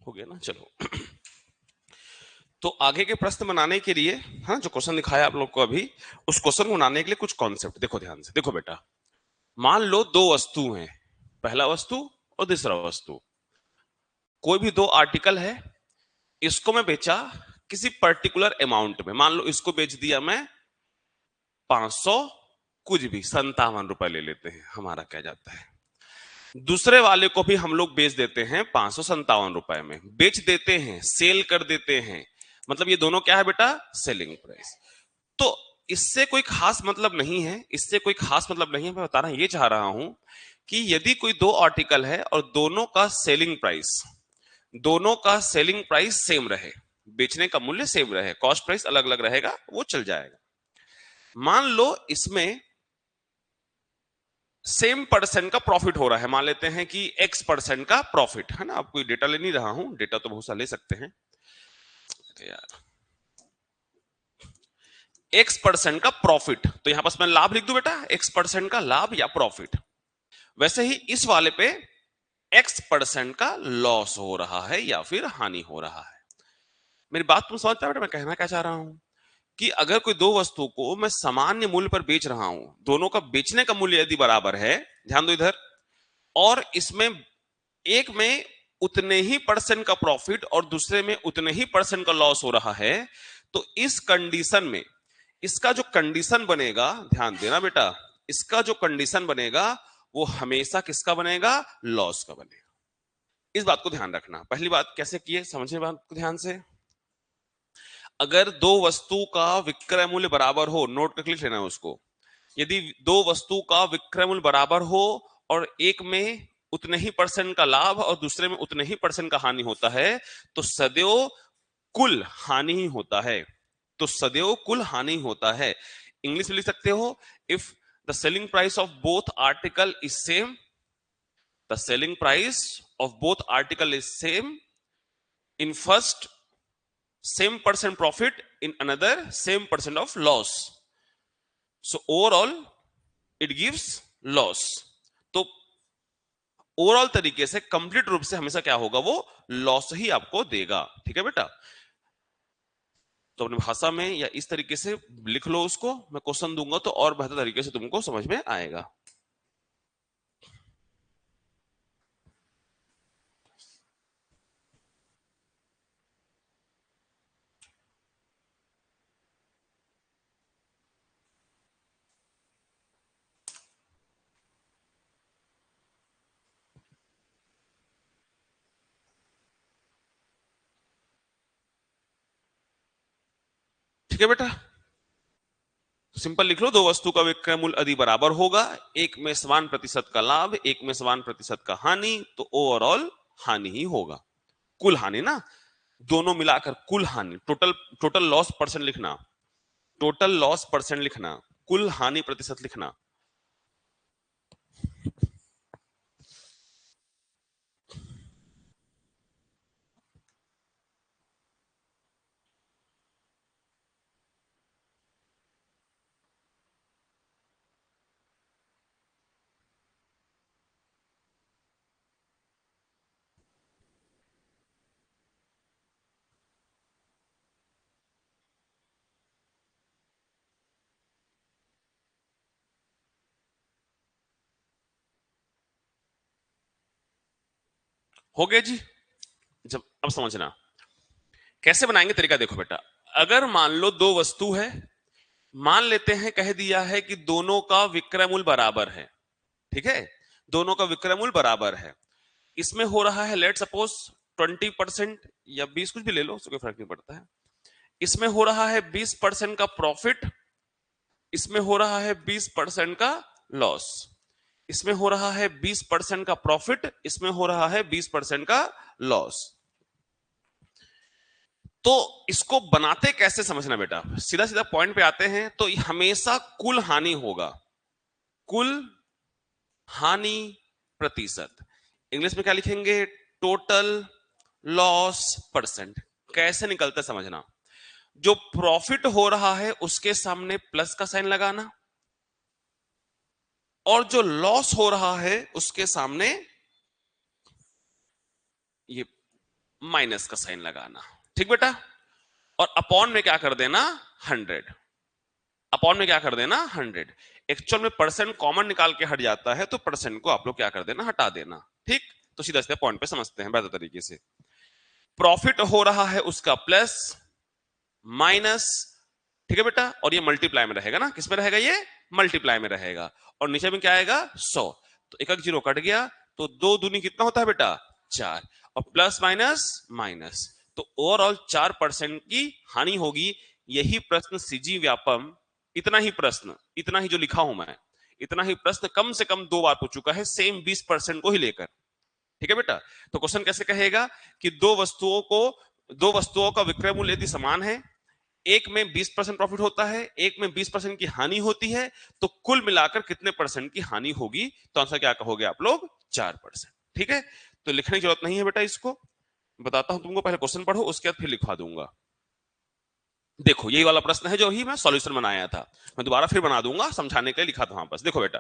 हो गया ना, चलो। तो आगे के प्रश्न बनाने के लिए, हाँ, जो क्वेश्चन दिखाया आप लोग को अभी, उस क्वेश्चन को बनाने के लिए कुछ कॉन्सेप्ट देखो ध्यान से। देखो बेटा, मान लो दो वस्तु हैं, पहला वस्तु और दूसरा वस्तु। कोई भी दो आर्टिकल है, इसको मैं बेचा किसी पर्टिकुलर अमाउंट में। मान लो इसको बेच दिया मैं 500, कुछ भी 57 रुपए ले लेते हैं, हमारा क्या जाता है। दूसरे वाले को भी हम लोग बेच देते हैं 557 रुपए में, बेच देते हैं, सेल कर देते हैं। मतलब ये दोनों क्या है बेटा, सेलिंग प्राइस। तो इससे कोई खास मतलब नहीं है, इससे कोई खास मतलब नहीं है। मैं बताना ये चाह रहा हूं कि यदि कोई दो आर्टिकल है और दोनों का सेलिंग प्राइस सेम रहे, बेचने का मूल्य सेम रहे, कॉस्ट प्राइस अलग अलग रहेगा, वो चल जाएगा। मान लो इसमें सेम परसेंट का प्रॉफिट हो रहा है, मान लेते हैं कि x% का प्रॉफिट है ना। अब कोई डेटा ले नहीं रहा हूं, डेटा तो बहुत सा ले सकते हैं यार। x% का प्रॉफिट, तो यहां पर मैं लाभ लिख दूं बेटा, x% का लाभ या प्रॉफिट। वैसे ही इस वाले पे x% का लॉस हो रहा है या फिर हानि हो रहा है। मेरी बात तुम समझ पाए बेटा, मैं कहना क्या चाह रहा हूं कि अगर कोई दो वस्तु को मैं सामान्य मूल्य पर बेच रहा हूं, दोनों का बेचने का मूल्य यदि बराबर है, ध्यान दो इधर, और इसमें एक में उतने ही परसेंट का प्रॉफिट और दूसरे में उतने ही परसेंट का लॉस हो रहा है, तो इस कंडीशन में इसका जो कंडीशन बनेगा, ध्यान देना बेटा, इसका जो कंडीशन बनेगा वो हमेशा किसका बनेगा, लॉस का बनेगा। इस बात को ध्यान रखना। पहली बात कैसे किए, समझे बात को ध्यान से। अगर दो वस्तु का विक्रय मूल्य बराबर हो, नोट करके लिख लेना उसको, यदि दो वस्तु का विक्रय मूल्य बराबर हो और एक में उतने ही परसेंट का लाभ और दूसरे में उतने ही परसेंट का हानि होता है, तो सदैव कुल हानि ही होता है। तो सदैव कुल हानि होता है। इंग्लिश में लिख सकते हो, if the selling price of both article is same, the selling price of both article is same, in first same percent profit, in another same percent of loss, so overall it gives loss। तो overall तरीके से, complete रूप से हमेशा क्या होगा, वो loss ही आपको देगा। ठीक है बेटा, तो अपनी भाषा में या इस तरीके से लिख लो उसको, मैं क्वेश्चन दूंगा तो और बेहतर तरीके से तुमको समझ में आएगा। ठीक है बेटा, सिंपल लिख लो, दो वस्तु का विक्रय मूल्य यदि बराबर होगा, एक में समान प्रतिशत का लाभ, एक में समान प्रतिशत का हानि, तो ओवरऑल हानि ही होगा, कुल हानि ना, दोनों मिलाकर कुल हानि, टोटल टोटल लॉस परसेंट लिखना, टोटल लॉस परसेंट लिखना, कुल हानि प्रतिशत लिखना। हो गया जी। जब अब समझना कैसे बनाएंगे, तरीका देखो बेटा। अगर मान लो दो वस्तु है, मान लेते हैं कह दिया है कि दोनों का विक्रय मूल्य बराबर है, ठीक है, दोनों का विक्रय मूल्य बराबर है। इसमें हो रहा है लेट सपोज 20% या 20, कुछ भी ले लो, उससे कोई फर्क नहीं पड़ता है। इसमें हो रहा है 20% का प्रॉफिट, इसमें हो रहा है 20% का लॉस। इसमें हो रहा है 20% का प्रॉफिट, इसमें हो रहा है 20% का लॉस। तो इसको बनाते कैसे समझना बेटा, सीधा सीधा पॉइंट पे आते हैं। तो हमेशा कुल हानि होगा, कुल हानि प्रतिशत। इंग्लिश में क्या लिखेंगे, टोटल लॉस परसेंट। कैसे निकलता समझना, जो प्रॉफिट हो रहा है उसके सामने प्लस का साइन लगाना, और जो लॉस हो रहा है उसके सामने ये माइनस का साइन लगाना, ठीक बेटा। और अपॉन में क्या कर देना 100, अपॉन में क्या कर देना 100। एक्चुअल में परसेंट कॉमन निकाल के हट जाता है तो परसेंट को आप लोग क्या कर देना हटा देना, ठीक। तो सीधा सीधा पॉइंट पे समझते हैं बेहतर तरीके से। प्रॉफिट हो रहा है उसका प्लस माइनस, ठीक है बेटा, और ये मल्टीप्लाई में रहेगा ना, किस में रहेगा ये मल्टीप्लाई में रहेगा, और नीचे में क्या आएगा 100, तो एक जीरो कट गया, तो दो दूनी कितना होता है बेटा 4, और प्लस माइनस माइनस, तो ओवरऑल 4% की हानि होगी। यही प्रश्न सीजी व्यापम, इतना ही प्रश्न, इतना ही जो लिखा हूं मैं, इतना ही प्रश्न कम से कम 2 बार पूछ चुका है, सेम 20% को ही लेकर, ठीक है बेटा। तो क्वेश्चन कैसे कहेगा कि दो वस्तुओं का विक्रय मूल्य यदि समान है, एक में 20% प्रॉफिट होता है, एक में 20% की हानि होती है, तो कुल मिलाकर कितने परसेंट की हानि होगी, तो आंसर क्या कहोगे आप लोग 4%, ठीक है। तो लिखने की जरूरत नहीं है बेटा, इसको बताता हूं तुमको, पहले क्वेश्चन पढ़ो उसके बाद फिर लिखवा दूंगा। देखो यही वाला प्रश्न है जो ही मैं सॉल्यूशन बनाया था, मैं दोबारा फिर बना दूंगा, समझाने के लिए लिखा था वहां पर। देखो बेटा,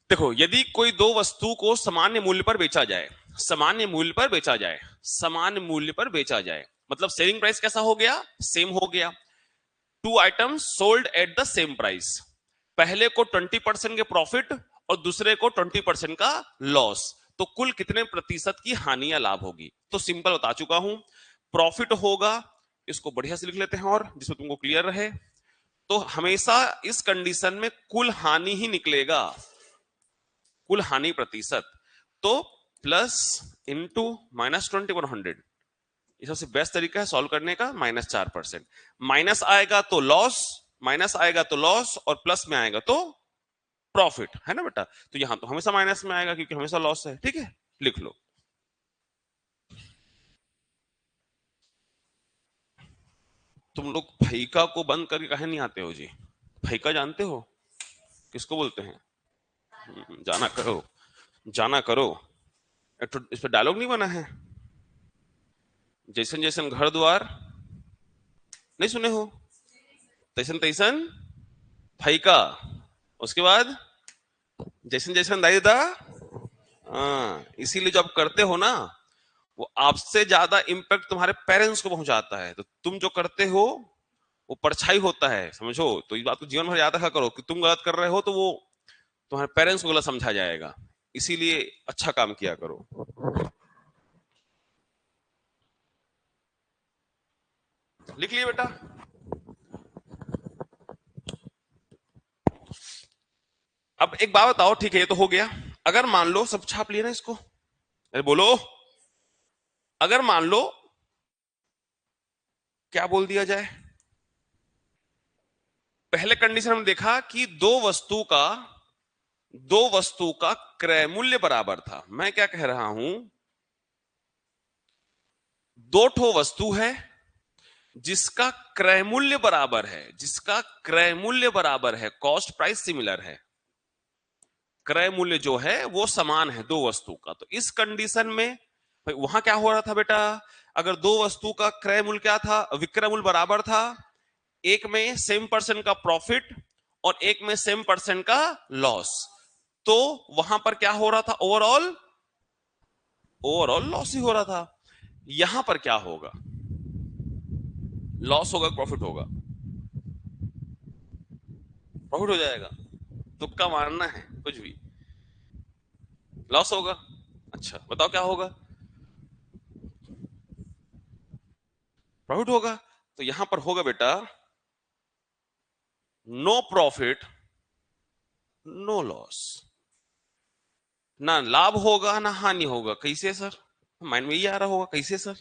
देखो यदि कोई दो वस्तु को सामान्य मूल्य पर बेचा जाए, सामान्य मूल्य पर बेचा जाए, सामान्य मूल्य पर बेचा जाए, मतलब सेलिंग प्राइस कैसा हो गया सेम हो गया। Two items sold at the same price, पहले को 20% के प्रॉफिट और दूसरे को 20% का लॉस, तो कुल कितने प्रतिशत की हानि या लाभ होगी। तो सिंपल बता चुका हूं, प्रॉफिट होगा, इसको बढ़िया से लिख लेते हैं और जिसमें तुमको क्लियर रहे, तो हमेशा इस कंडीशन में कुल हानि ही निकलेगा, कुल हानि प्रतिशत, तो प्लस इंटू -2100, ये सबसे बेस्ट तरीका है सॉल्व करने का, -4%, माइनस आएगा तो लॉस, माइनस आएगा तो लॉस, और प्लस में आएगा तो प्रॉफिट, है ना बेटा। तो यहां तो हमेशा माइनस में आएगा क्योंकि हमेशा लॉस है, ठीक है, लिख लो। तुम लोग फैका को बंद करके कहे नहीं आते हो जी, फैका जानते हो किसको बोलते हैं, जाना करो, जाना करो। इस पर डायलॉग नहीं बना है, जैसन जैसन घर द्वार, नहीं सुने हो, तैसन तैसन फैका, उसके बाद जैसन जैसन दाई दा, हाँ, इसीलिए जो आप करते हो ना, वो आपसे ज्यादा इंपैक्ट तुम्हारे पेरेंट्स को पहुंचाता है, तो तुम जो करते हो वो परछाई होता है, समझो। तो इस बात को जीवन भर याद रखा करो कि तुम गलत कर रहे हो तो वो तुम्हारे पेरेंट्स को गलत समझा जाएगा, इसीलिए अच्छा काम किया करो। लिख लिए बेटा, अब एक बात बताओ, ठीक है ये तो हो गया, अगर मान लो सब छाप लिए ना इसको, अरे बोलो, अगर मान लो क्या बोल दिया जाए, पहले कंडीशन हम देखा कि दो वस्तु का क्रय मूल्य बराबर था। मैं क्या कह रहा हूं, दो ठो वस्तु है जिसका क्रय मूल्य बराबर है, जिसका क्रय मूल्य बराबर है, कॉस्ट प्राइस सिमिलर है, क्रय मूल्य जो है वो समान है दो वस्तु का। तो इस कंडीशन में भाई वहां क्या हो रहा था बेटा, अगर दो वस्तु का क्रय मूल्य क्या था, विक्रय मूल्य बराबर था, एक में सेम परसेंट का प्रॉफिट और एक में सेम परसेंट का लॉस, तो वहां पर क्या हो रहा था, ओवरऑल ओवरऑल लॉस ही हो रहा था। यहां पर क्या होगा, लॉस होगा प्रॉफिट होगा, प्रॉफिट हो जाएगा, तुक्का मारना है कुछ भी, लॉस होगा। अच्छा बताओ क्या होगा, प्रॉफिट होगा। तो यहां पर होगा बेटा नो प्रॉफिट नो लॉस, ना लाभ होगा ना हानि होगा। कैसे सर, माइंड में ये आ रहा होगा कैसे सर,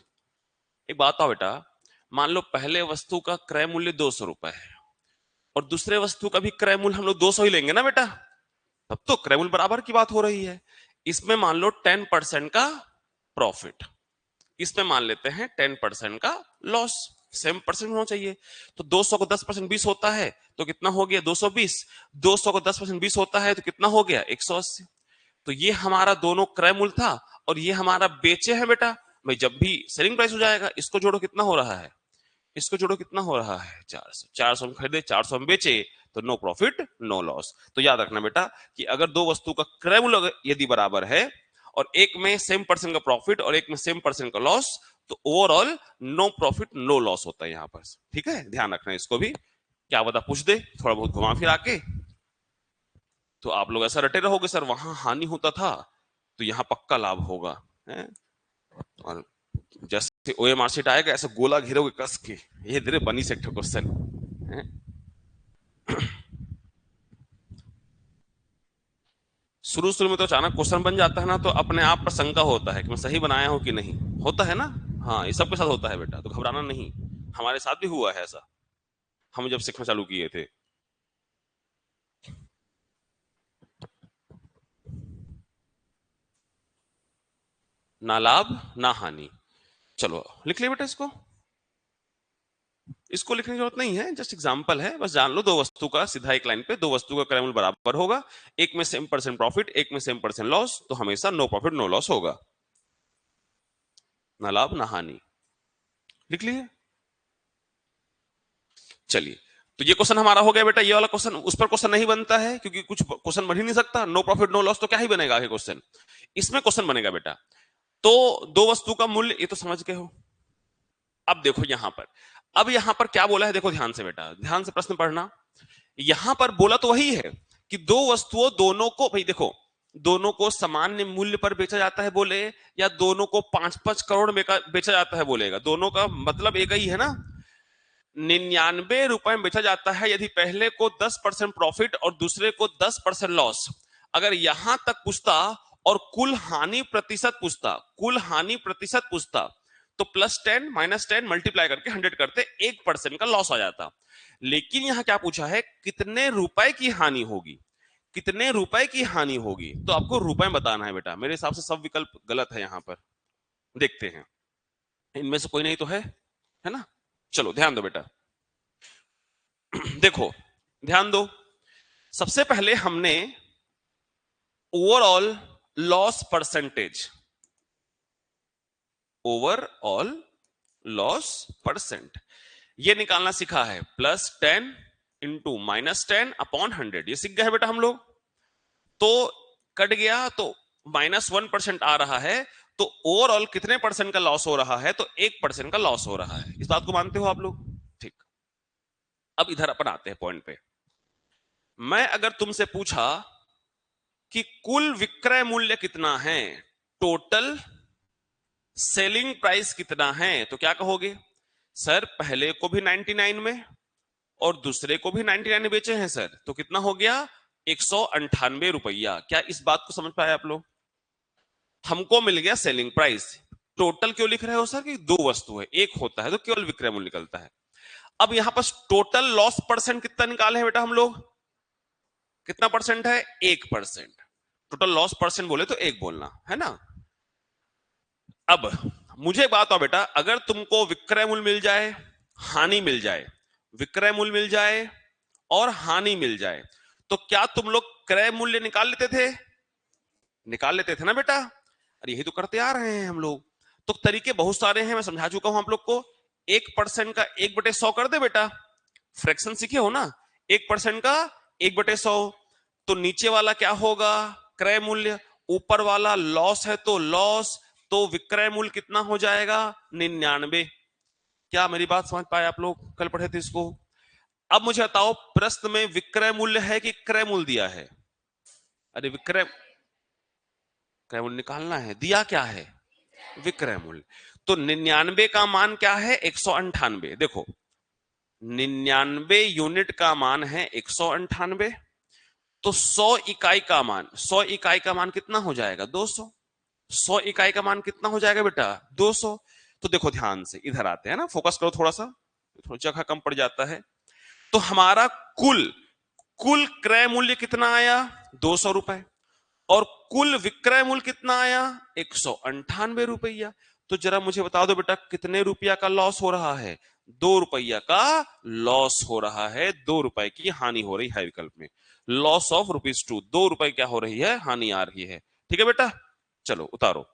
एक बात आओ बेटा, मान लो पहले वस्तु का क्रय मूल्य 200 रुपए है और दूसरे वस्तु का भी क्रय मूल्य हम लोग 200 ही लेंगे ना बेटा, तब तो क्रय मूल्य बराबर की बात हो रही है। इसमें मान लो 10% का प्रॉफिट, इसमें मान लेते हैं 10% का लॉस, सेम परसेंट होना चाहिए। तो 200 को 10% 20 होता है तो कितना हो गया 220, 200 को 10% 20 होता है तो कितना हो गया 180। तो ये हमारा दोनों क्रय मूल्य था और ये हमारा बेचे है बेटा। भाई जब भी सेलिंग प्राइस हो जाएगा इसको जोड़ो कितना हो रहा है, इसको जोड़ो कितना हो रहा है 400, 400 में खरीदे 400 में बेचे, तो नो प्रॉफिट नो लॉस। तो याद रखना बेटा कि अगर दो वस्तु का क्रय मूल्य यदि बराबर है और एक में सेम परसेंट का प्रॉफिट और एक में सेम परसेंट का लॉस, तो overall no profit no loss होता है यहां पर। ठीक है, ध्यान रखना इसको भी, क्या पता पूछ दे थोड़ा बहुत घुमा फिरा के, तो आप लोग ऐसा रटे रहोगे सर वहां हानि होता था तो यहां पक्का लाभ होगा है? और जैसे ओएमआर शीट आएगा ऐसे गोला घेरोगे कस के, ये तेरे बनी से क्वेश्चन है। शुरू शुरू में तो अचानक क्वेश्चन बन जाता है ना, तो अपने आप पर शंका होता है कि मैं सही बनाया हूं कि नहीं, होता है ना। हाँ, ये सबके साथ होता है बेटा, तो घबराना नहीं, हमारे साथ भी हुआ है ऐसा, हम जब सीखना चालू किए थे। ना लाभ ना हानि, चलो लिख लिया बेटा इसको, इसको लिखने की जरूरत नहीं है, जस्ट एग्जांपल है, बस जान लो दो वस्तु का सीधा एक लाइन पे दो वस्तु का क्रय मूल्य बराबर होगा, एक में सेम परसेंट प्रॉफिट एक में सेम परसेंट लॉस, तो हमेशा नो प्रॉफिट नो लॉस होगा, ना लाभ ना हानि। लिख लिए, चलिए तो ये क्वेश्चन हमारा हो गया बेटा, ये वाला क्वेश्चन, उस पर क्वेश्चन नहीं बनता है क्योंकि कुछ क्वेश्चन बन ही नहीं सकता, नो प्रॉफिट नो लॉस, तो क्या ही बनेगा आगे क्वेश्चन, इसमें क्वेश्चन बनेगा बेटा। तो दो वस्तु का मूल्य ये तो समझ गए हो। अब देखो यहां पर, अब यहां पर क्या बोला है, देखो ध्यान से बेटा, ध्यान से प्रश्न पढ़ना। यहां पर बोला तो वही है कि दो वस्तुओं दोनों को, भाई देखो, दोनों को सामान्य मूल्य पर बेचा जाता है बोले, या दोनों को 5-5 करोड़ में बेचा जाता है बोलेगा, दोनों का मतलब एक ही है ना। 99 रुपए में बेचा जाता है यदि पहले को 10% प्रॉफिट और दूसरे को 10% लॉस, अगर यहां तक पूछता और कुल हानि प्रतिशत पूछता, कुल हानि प्रतिशत पूछता, तो +10 -10 मल्टीप्लाई करके 100 करते 1% का लॉस आ जाता। लेकिन यहां क्या पूछा है, कितने रुपए की हानि होगी, कितने रुपए की हानि होगी, तो आपको रुपए में बताना है बेटा। मेरे हिसाब से सब विकल्प गलत है यहां पर, देखते हैं इनमें से कोई नहीं तो है ना। चलो ध्यान दो बेटा, देखो ध्यान दो, सबसे पहले हमने overall loss percentage, overall loss percent ये निकालना सीखा है, +10 इंटू -10 अपॉन 100, ये सीख गए हैं बेटा हम लोग। तो कट गया तो -1% आ रहा है, तो ओवरऑल कितने परसेंट का लॉस हो रहा है, तो 1% का लॉस हो रहा है, इस बात को मानते हो आप लोग। ठीक, अब इधर अपन आते हैं पॉइंट पे। मैं अगर तुमसे पूछा कि कुल विक्रय मूल्य कितना है, टोटल सेलिंग प्राइस कितना है, तो क्या कहोगे, सर पहले को भी 99 में और दूसरे को भी 99 में बेचे हैं सर, तो कितना हो गया 198 रुपया। क्या इस बात को समझ पाए आप लोग, हमको मिल गया सेलिंग प्राइस, टोटल क्यों लिख रहे हो सर कि दो वस्तु है, एक होता है तो केवल विक्रय मूल्य निकलता है। अब यहां पर टोटल लॉस परसेंट कितना निकाले हैं बेटा हम लोग, कितना परसेंट है, 1%। टोटल लॉस परसेंट बोले तो एक बोलना है ना। अब मुझे बात हो बेटा, अगर तुमको विक्रय मूल्य मिल जाए, हानि मिल जाए, विक्रय मूल्य मिल जाए और हानि मिल जाए, तो क्या तुम लोग क्रय मूल्य निकाल लेते थे, निकाल लेते थे ना बेटा, अरे यही तो करते आ रहे हैं हम लोग। तो तरीके बहुत सारे हैं, मैं समझा चुका हूं आप लोग को। 1% का 1/100 कर दे बेटा, फ्रैक्शन सीखे हो ना, 1% का 1/100, तो नीचे वाला क्या होगा, क्रय मूल्य, ऊपर वाला लॉस है तो लॉस, तो विक्रय मूल्य कितना हो जाएगा 99। क्या मेरी बात समझ पाए आप लोग, कल पढ़े थे इसको। अब मुझे बताओ प्रश्न में विक्रय मूल्य है कि क्रय मूल्य दिया है, अरे विक्रय, क्रय मूल्य निकालना है, दिया क्या है विक्रय मूल्य, तो 99 का मान क्या है 198, देखो 99 यूनिट का मान है 198, तो 100 इकाई का मान, 100 इकाई का मान कितना हो जाएगा 200, 100 इकाई का मान कितना हो जाएगा बेटा 200। तो देखो ध्यान से इधर आते हैं ना, फोकस करो थोड़ा सा, थोड़ा जगह कम पड़ जाता है। तो हमारा कुल, कुल क्रय मूल्य कितना आया 200 रुपए, और कुल विक्रय मूल्य कितना आया 198 रुपया। तो जरा मुझे बता दो बेटा कितने रुपया का लॉस हो रहा है, 2 रुपया का लॉस हो रहा है, 2 रुपए की हानि हो रही है विकल्प में, लॉस ऑफ ₹2, 2 रुपए क्या हो रही है, हानि आ रही है। ठीक है बेटा, चलो उतारो,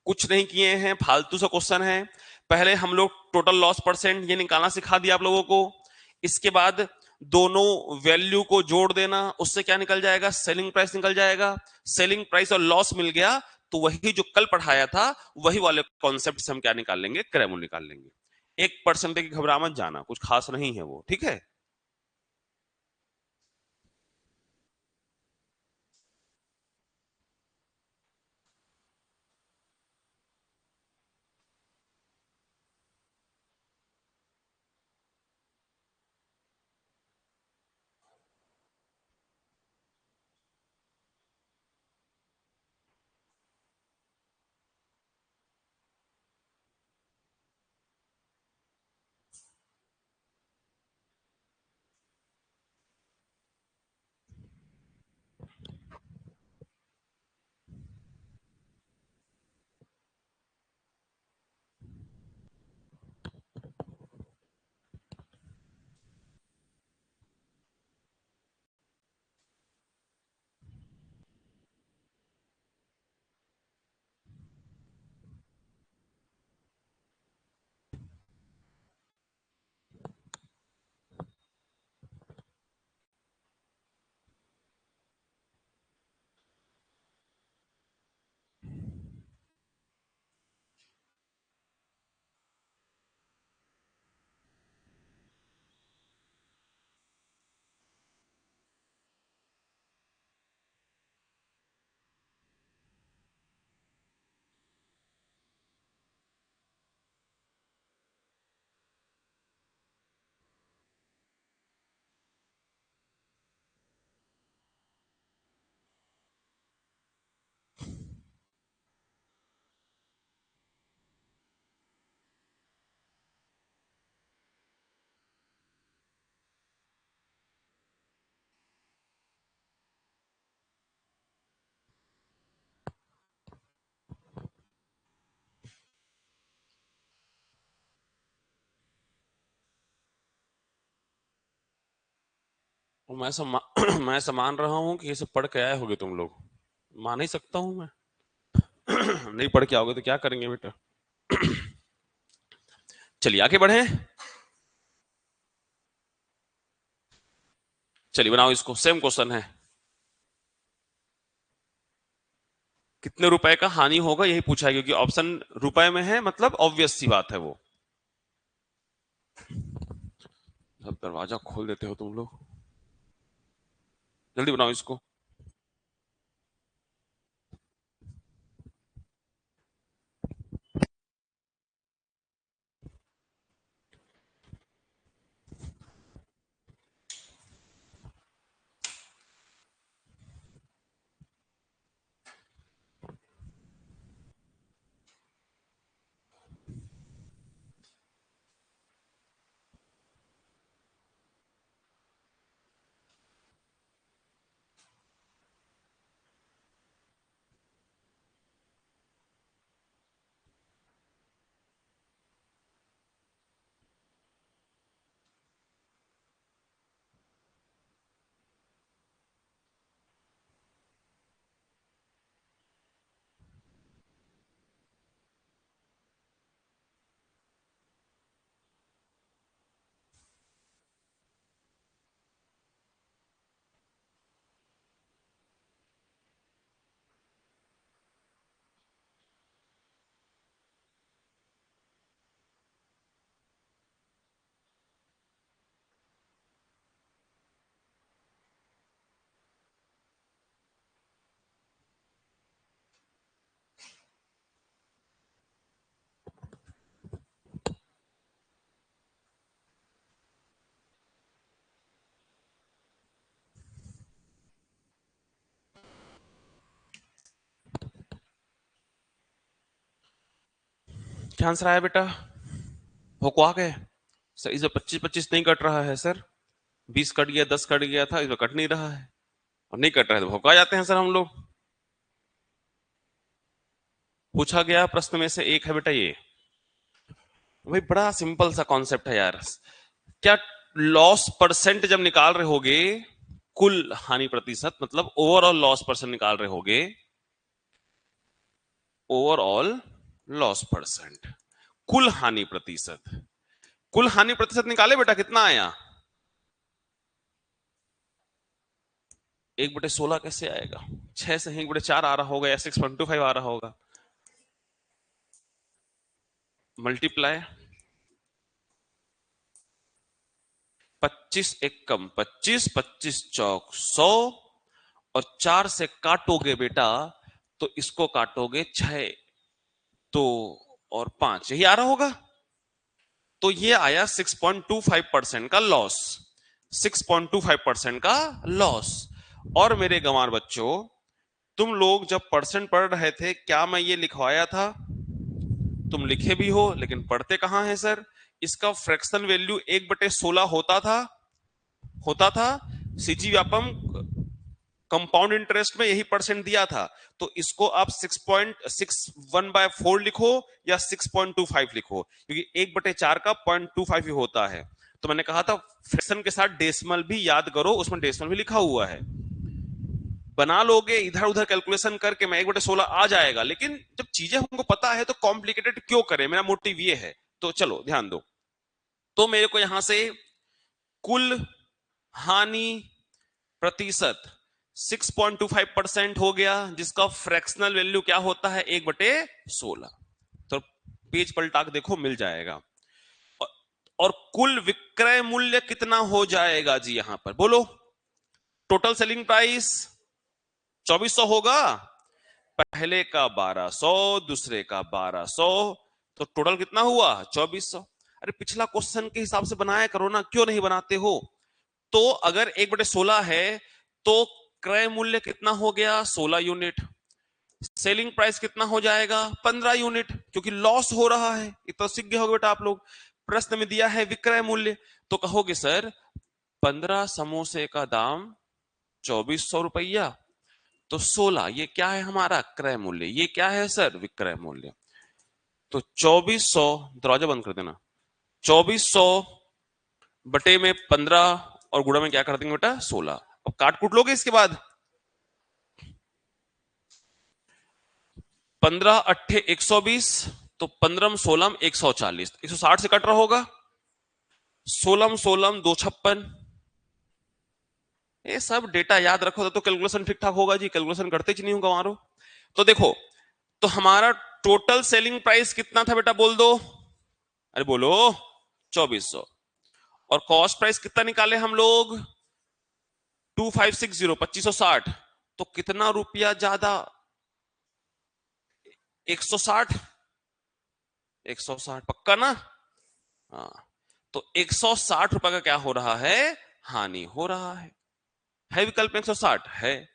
कुछ नहीं किए हैं, फालतू सा क्वेश्चन है। पहले हम लोग टोटल लॉस परसेंट ये निकालना सिखा दिया आप लोगों को, इसके बाद दोनों वैल्यू को जोड़ देना, उससे क्या निकल जाएगा, सेलिंग प्राइस निकल जाएगा। सेलिंग प्राइस और लॉस मिल गया तो वही जो कल पढ़ाया था वही वाले कॉन्सेप्ट से हम क्या निकाल लेंगे, क्रय मूल्य निकाल लेंगे। 1% की घबरा मत जाना, कुछ खास नहीं है वो, ठीक है। तो मैं मैं मान रहा हूं कि ये सब पढ़ के आए होगे तुम लोग, मान ही सकता हूं मैं। नहीं पढ़ के आओगे तो क्या करेंगे बेटा। चलिए आगे बढ़े। चलिए बनाओ इसको, सेम क्वेश्चन है। कितने रुपए का हानि होगा यही पूछा है, क्योंकि ऑप्शन रुपए में है, मतलब ऑब्वियस सी बात है वो। सब दरवाजा खोल देते हो तुम लोग, जल्दी बनाओ इसको। क्या आंसर आया बेटा, भोकवा गए। सर इसमें 25-25 नहीं कट रहा है सर, 20 कट गया, 10 कट गया था, इसमें कट नहीं रहा है, और नहीं कट रहा है तो भोका जाते हैं सर हम लोग। पूछा गया प्रश्न में से एक है बेटा ये। भाई बड़ा सिंपल सा कॉन्सेप्ट है यार। क्या लॉस परसेंट जब निकाल रहे होगे, कुल हानि प्रतिशत मतलब ओवरऑल लॉस परसेंट निकाल रहे होगे, ओवरऑल लॉस परसेंट, कुल हानि प्रतिशत, कुल हानि प्रतिशत निकाले बेटा, कितना आया, 1/16 कैसे आएगा? 6 से 1/4 आ रहा होगा या 6.25 आ रहा होगा। मल्टीप्लाई 25 एकम 25, 25 चौक 100, और 4 से काटोगे बेटा तो इसको काटोगे 6, तो और 5, यही आ रहा होगा। तो ये आया 6.25% का लॉस, 6.25% का लॉस। और मेरे गंवार बच्चों, तुम लोग जब परसेंट पढ़ रहे थे, क्या मैं ये लिखवाया था? तुम लिखे भी हो लेकिन पढ़ते कहां है सर? इसका फ्रैक्शन वैल्यू 1/16 होता था। सीजी व्यापम कंपाउंड इंटरेस्ट में यही परसेंट दिया था। तो इसको आप 6.61/4 लिखो या 6.25 लिखो, क्योंकि 1/4 का 0.25 ही होता है। तो मैंने कहा था फ्रैक्शन के साथ डेसिमल भी याद करो, उसमें डेसिमल भी लिखा हुआ है। बना लोगे इधर उधर कैलकुलेशन करके, मैं 1/16 आ जाएगा, लेकिन जब चीजें हमको पता है तो कॉम्प्लिकेटेड क्यों करें, मेरा मोटिव ये है। तो चलो ध्यान दो। तो मेरे को यहां से कुल हानि प्रतिशत 6.25% हो गया, जिसका फ्रैक्शनल वैल्यू क्या होता है? 1/16। तो पेज पलटा के देखो, मिल जाएगा। और, और कुल विक्रय मूल्य कितना हो जाएगा जी? यहां पर बोलो, टोटल सेलिंग प्राइस 2400 होगा। पहले का 1200, दूसरे का 1200, तो टोटल कितना हुआ? 2400। अरे पिछला क्वेश्चन के हिसाब से बनाया करो ना, क्यों नहीं बनाते हो? तो अगर 1/16 है तो क्रय मूल्य कितना हो गया? 16 यूनिट। सेलिंग प्राइस कितना हो जाएगा? 15 यूनिट, क्योंकि लॉस हो रहा है। इतना सीख गए होगे बेटा आप लोग। प्रश्न में दिया है विक्रय मूल्य, तो कहोगे सर 15 समोसे का दाम 2400 रुपया, तो 16 ये क्या है? हमारा क्रय मूल्य। ये क्या है सर? विक्रय मूल्य। तो 2400, दरवाजा बंद कर देना, 2400 बटे में 15 और गुणा में क्या कर देंगे बेटा? 16। अब काट कूट लोगे इसके बाद, 15 अट्ठे 120, तो 15 16 140, 160 से कट रहा होगा। 16 16 256। ये सब डेटा याद रखो तो कैलकुलेशन ठीक ठाक होगा जी। कैलकुलेशन करते ही नहीं होगा मारो। तो देखो, तो हमारा टोटल सेलिंग प्राइस कितना था बेटा? बोल दो, अरे बोलो, 2400। और कॉस्ट प्राइस कितना निकाले हम लोग? 2560, 2560। तो कितना रुपया ज्यादा? 160। 160 पक्का ना? हाँ। तो 160 रुपए का क्या हो रहा है? हानि हो रहा है विकल्प में 160 है।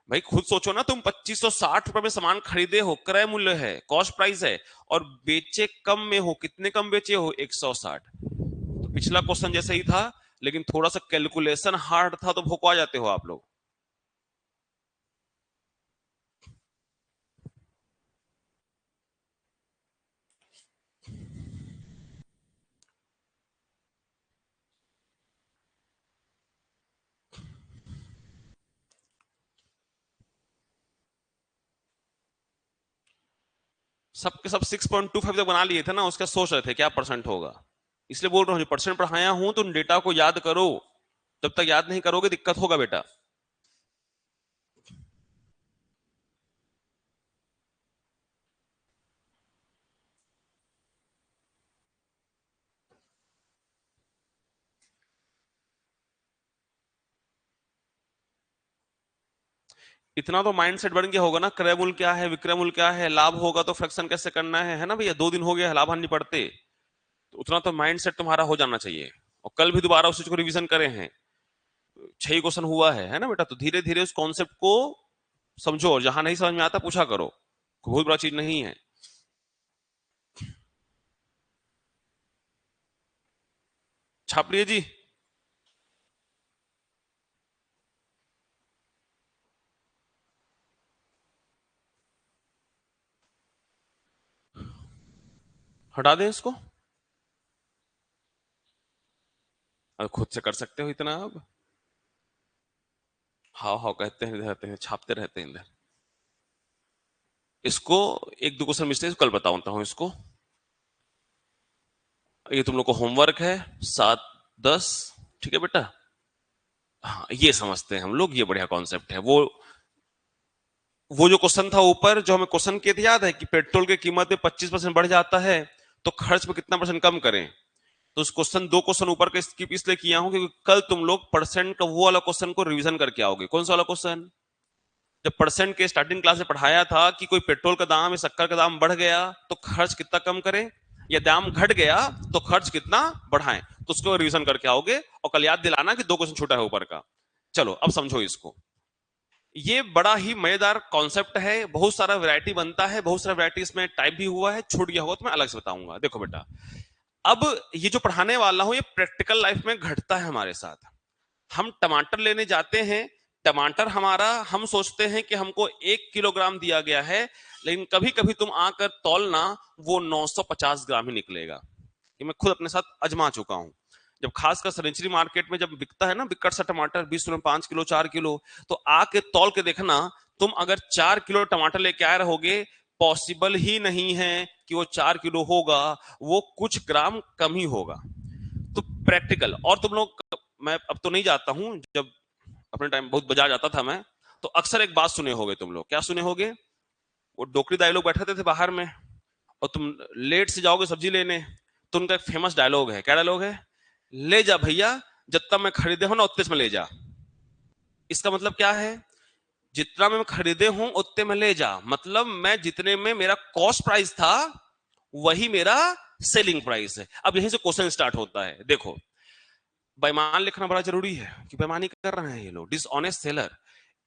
भाई खुद सोचो ना, तुम 2560 रुपए में सामान खरीदे हो, क्रय मूल्य है, कॉस्ट प्राइस है, और बेचे कम में हो। कितने कम बेचे हो? 160। तो पिछला क्वेश्चन जैसे ही था, लेकिन थोड़ा सा कैलकुलेशन हार्ड था, तो भोकवा जाते हो आप लोग। सबके सब 6.25 तक बना लिए थे ना, उसका सोच रहे थे क्या परसेंट होगा। इसलिए बोल रहा हूं, परसेंट पढ़ाया हूं तो डेटा को याद करो। जब तक याद नहीं करोगे दिक्कत होगा बेटा। इतना तो माइंडसेट बन गया होगा ना, क्रय मूल्य क्या है, विक्रय मूल्य क्या है, लाभ होगा तो फ्रैक्शन कैसे करना है ना भैया। 2 दिन हो गया लाभ हानि पढ़ते, तो उतना तो माइंडसेट तुम्हारा हो जाना चाहिए। और कल भी दोबारा उस चीज को रिवीजन करे हैं, 6 क्वेश्चन हुआ है ना बेटा। तो धीरे धीरे उस कॉन्सेप्ट को समझो, और जहां नहीं समझ में आता पूछा करो, कोई बहुत बड़ा चीज नहीं है। छाप लिए जी? हटा दें इसको? अब खुद से कर सकते हो इतना अब। हाँ हाँ कहते हैं रहते हैं, छापते रहते हैं इधर। इसको एक दो क्वेश्चन मिस्टेक कल बताता हूं इसको। ये तुम लोग को होमवर्क है 7 10, ठीक है बेटा? हाँ, ये समझते हैं हम लोग, ये बढ़िया कॉन्सेप्ट है। वो जो क्वेश्चन था ऊपर, जो हमें क्वेश्चन किए थे, याद है कि पेट्रोल की कीमत में 25% बढ़ जाता है तो खर्च में कितना परसेंट कम करें। तो उस क्वेश्चन, दो क्वेश्चन ऊपर के स्किप इसलिए किया हूं क्योंकि कल तुम लोग परसेंट का वो वाला क्वेश्चन को रिवीजन करके आओगे। कौन सा वाला क्वेश्चन? जब परसेंट के स्टार्टिंग क्लास में पढ़ाया था कि कोई पेट्रोल का दाम या शक्कर का दाम बढ़ गया तो खर्च कितना कम करें, या दाम घट गया तो खर्च कितना बढ़ाएं। तो उसको रिवीजन करके आओगे और कल याद दिलाना कि दो क्वेश्चन छूटा है ऊपर का। चलो अब समझो इसको। ये बड़ा ही मजेदार कॉन्सेप्ट है, बहुत सारा वैरायटी बनता है, बहुत सारा वैरायटी इसमें टाइप भी हुआ है, छूट गया होगा तो मैं अलग से बताऊंगा। देखो बेटा, अब ये जो पढ़ाने वाला हूं ये प्रैक्टिकल लाइफ में घटता है हमारे साथ। हम टमाटर लेने जाते हैं, टमाटर हमारा, हम सोचते हैं कि हमको 1 किलोग्राम दिया गया है, लेकिन कभी कभी तुम आकर तौलना, वो 950 ग्राम ही निकलेगा। ये मैं खुद अपने साथ आजमा चुका हूं। जब खासकर सरेंचरी मार्केट में जब बिकता है ना बिकट सा टमाटर 20 रुपए 5 किलो 4 किलो, तो आके तौल के देखना, तुम अगर 4 किलो टमाटर लेके आए रहोगे, पॉसिबल ही नहीं है कि वो 4 किलो होगा, वो कुछ ग्राम कम ही होगा। तो प्रैक्टिकल, और तुम लोग, मैं अब तो नहीं जाता हूं, जब अपने टाइम बहुत बाजार जाता था मैं, तो अक्सर एक बात सुने होगे तुम लोग। क्या सुने होगे? वो डोकरी दाई लोग बैठे रहते थे बाहर में, और तुम लेट से जाओगे सब्जी लेने, तो उनका एक फेमस डायलॉग है। क्या डायलॉग है? ले जा भैया, जितना मैं खरीदे हूं ना उतने में ले जा। इसका मतलब क्या है? जितना मैं खरीदे हूं उतने में ले जा, मतलब मैं जितने में मेरा कॉस्ट प्राइस था वही मेरा सेलिंग प्राइस है। अब यहीं से क्वेश्चन स्टार्ट होता है। देखो, बेईमान लिखना बड़ा जरूरी है कि बेईमानी कर रहे हैं ये लोग, डिसऑनेस्ट सेलर।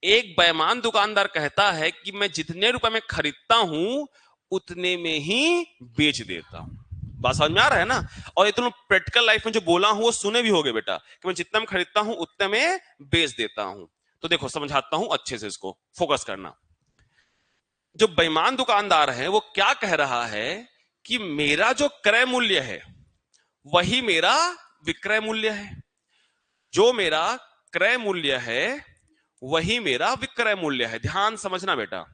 एक बेईमान दुकानदार कहता है कि मैं जितने रुपए में खरीदता हूं उतने में ही बेच देता हूं। बात समझ में आ रहा है ना? और ये तुम प्रैक्टिकल लाइफ में जो बोला हूं वो सुने भी होगे बेटा, कि मैं जितना में खरीदता हूं उतने में बेच देता हूं। तो देखो समझाता हूं अच्छे से, इसको फोकस करना। जो बेईमान दुकानदार है वो क्या कह रहा है कि मेरा जो क्रय मूल्य है वही मेरा विक्रय मूल्य है, जो मेरा क्रय मूल्य है वही मेरा विक्रय मूल्य है। ध्यान समझना बेटा,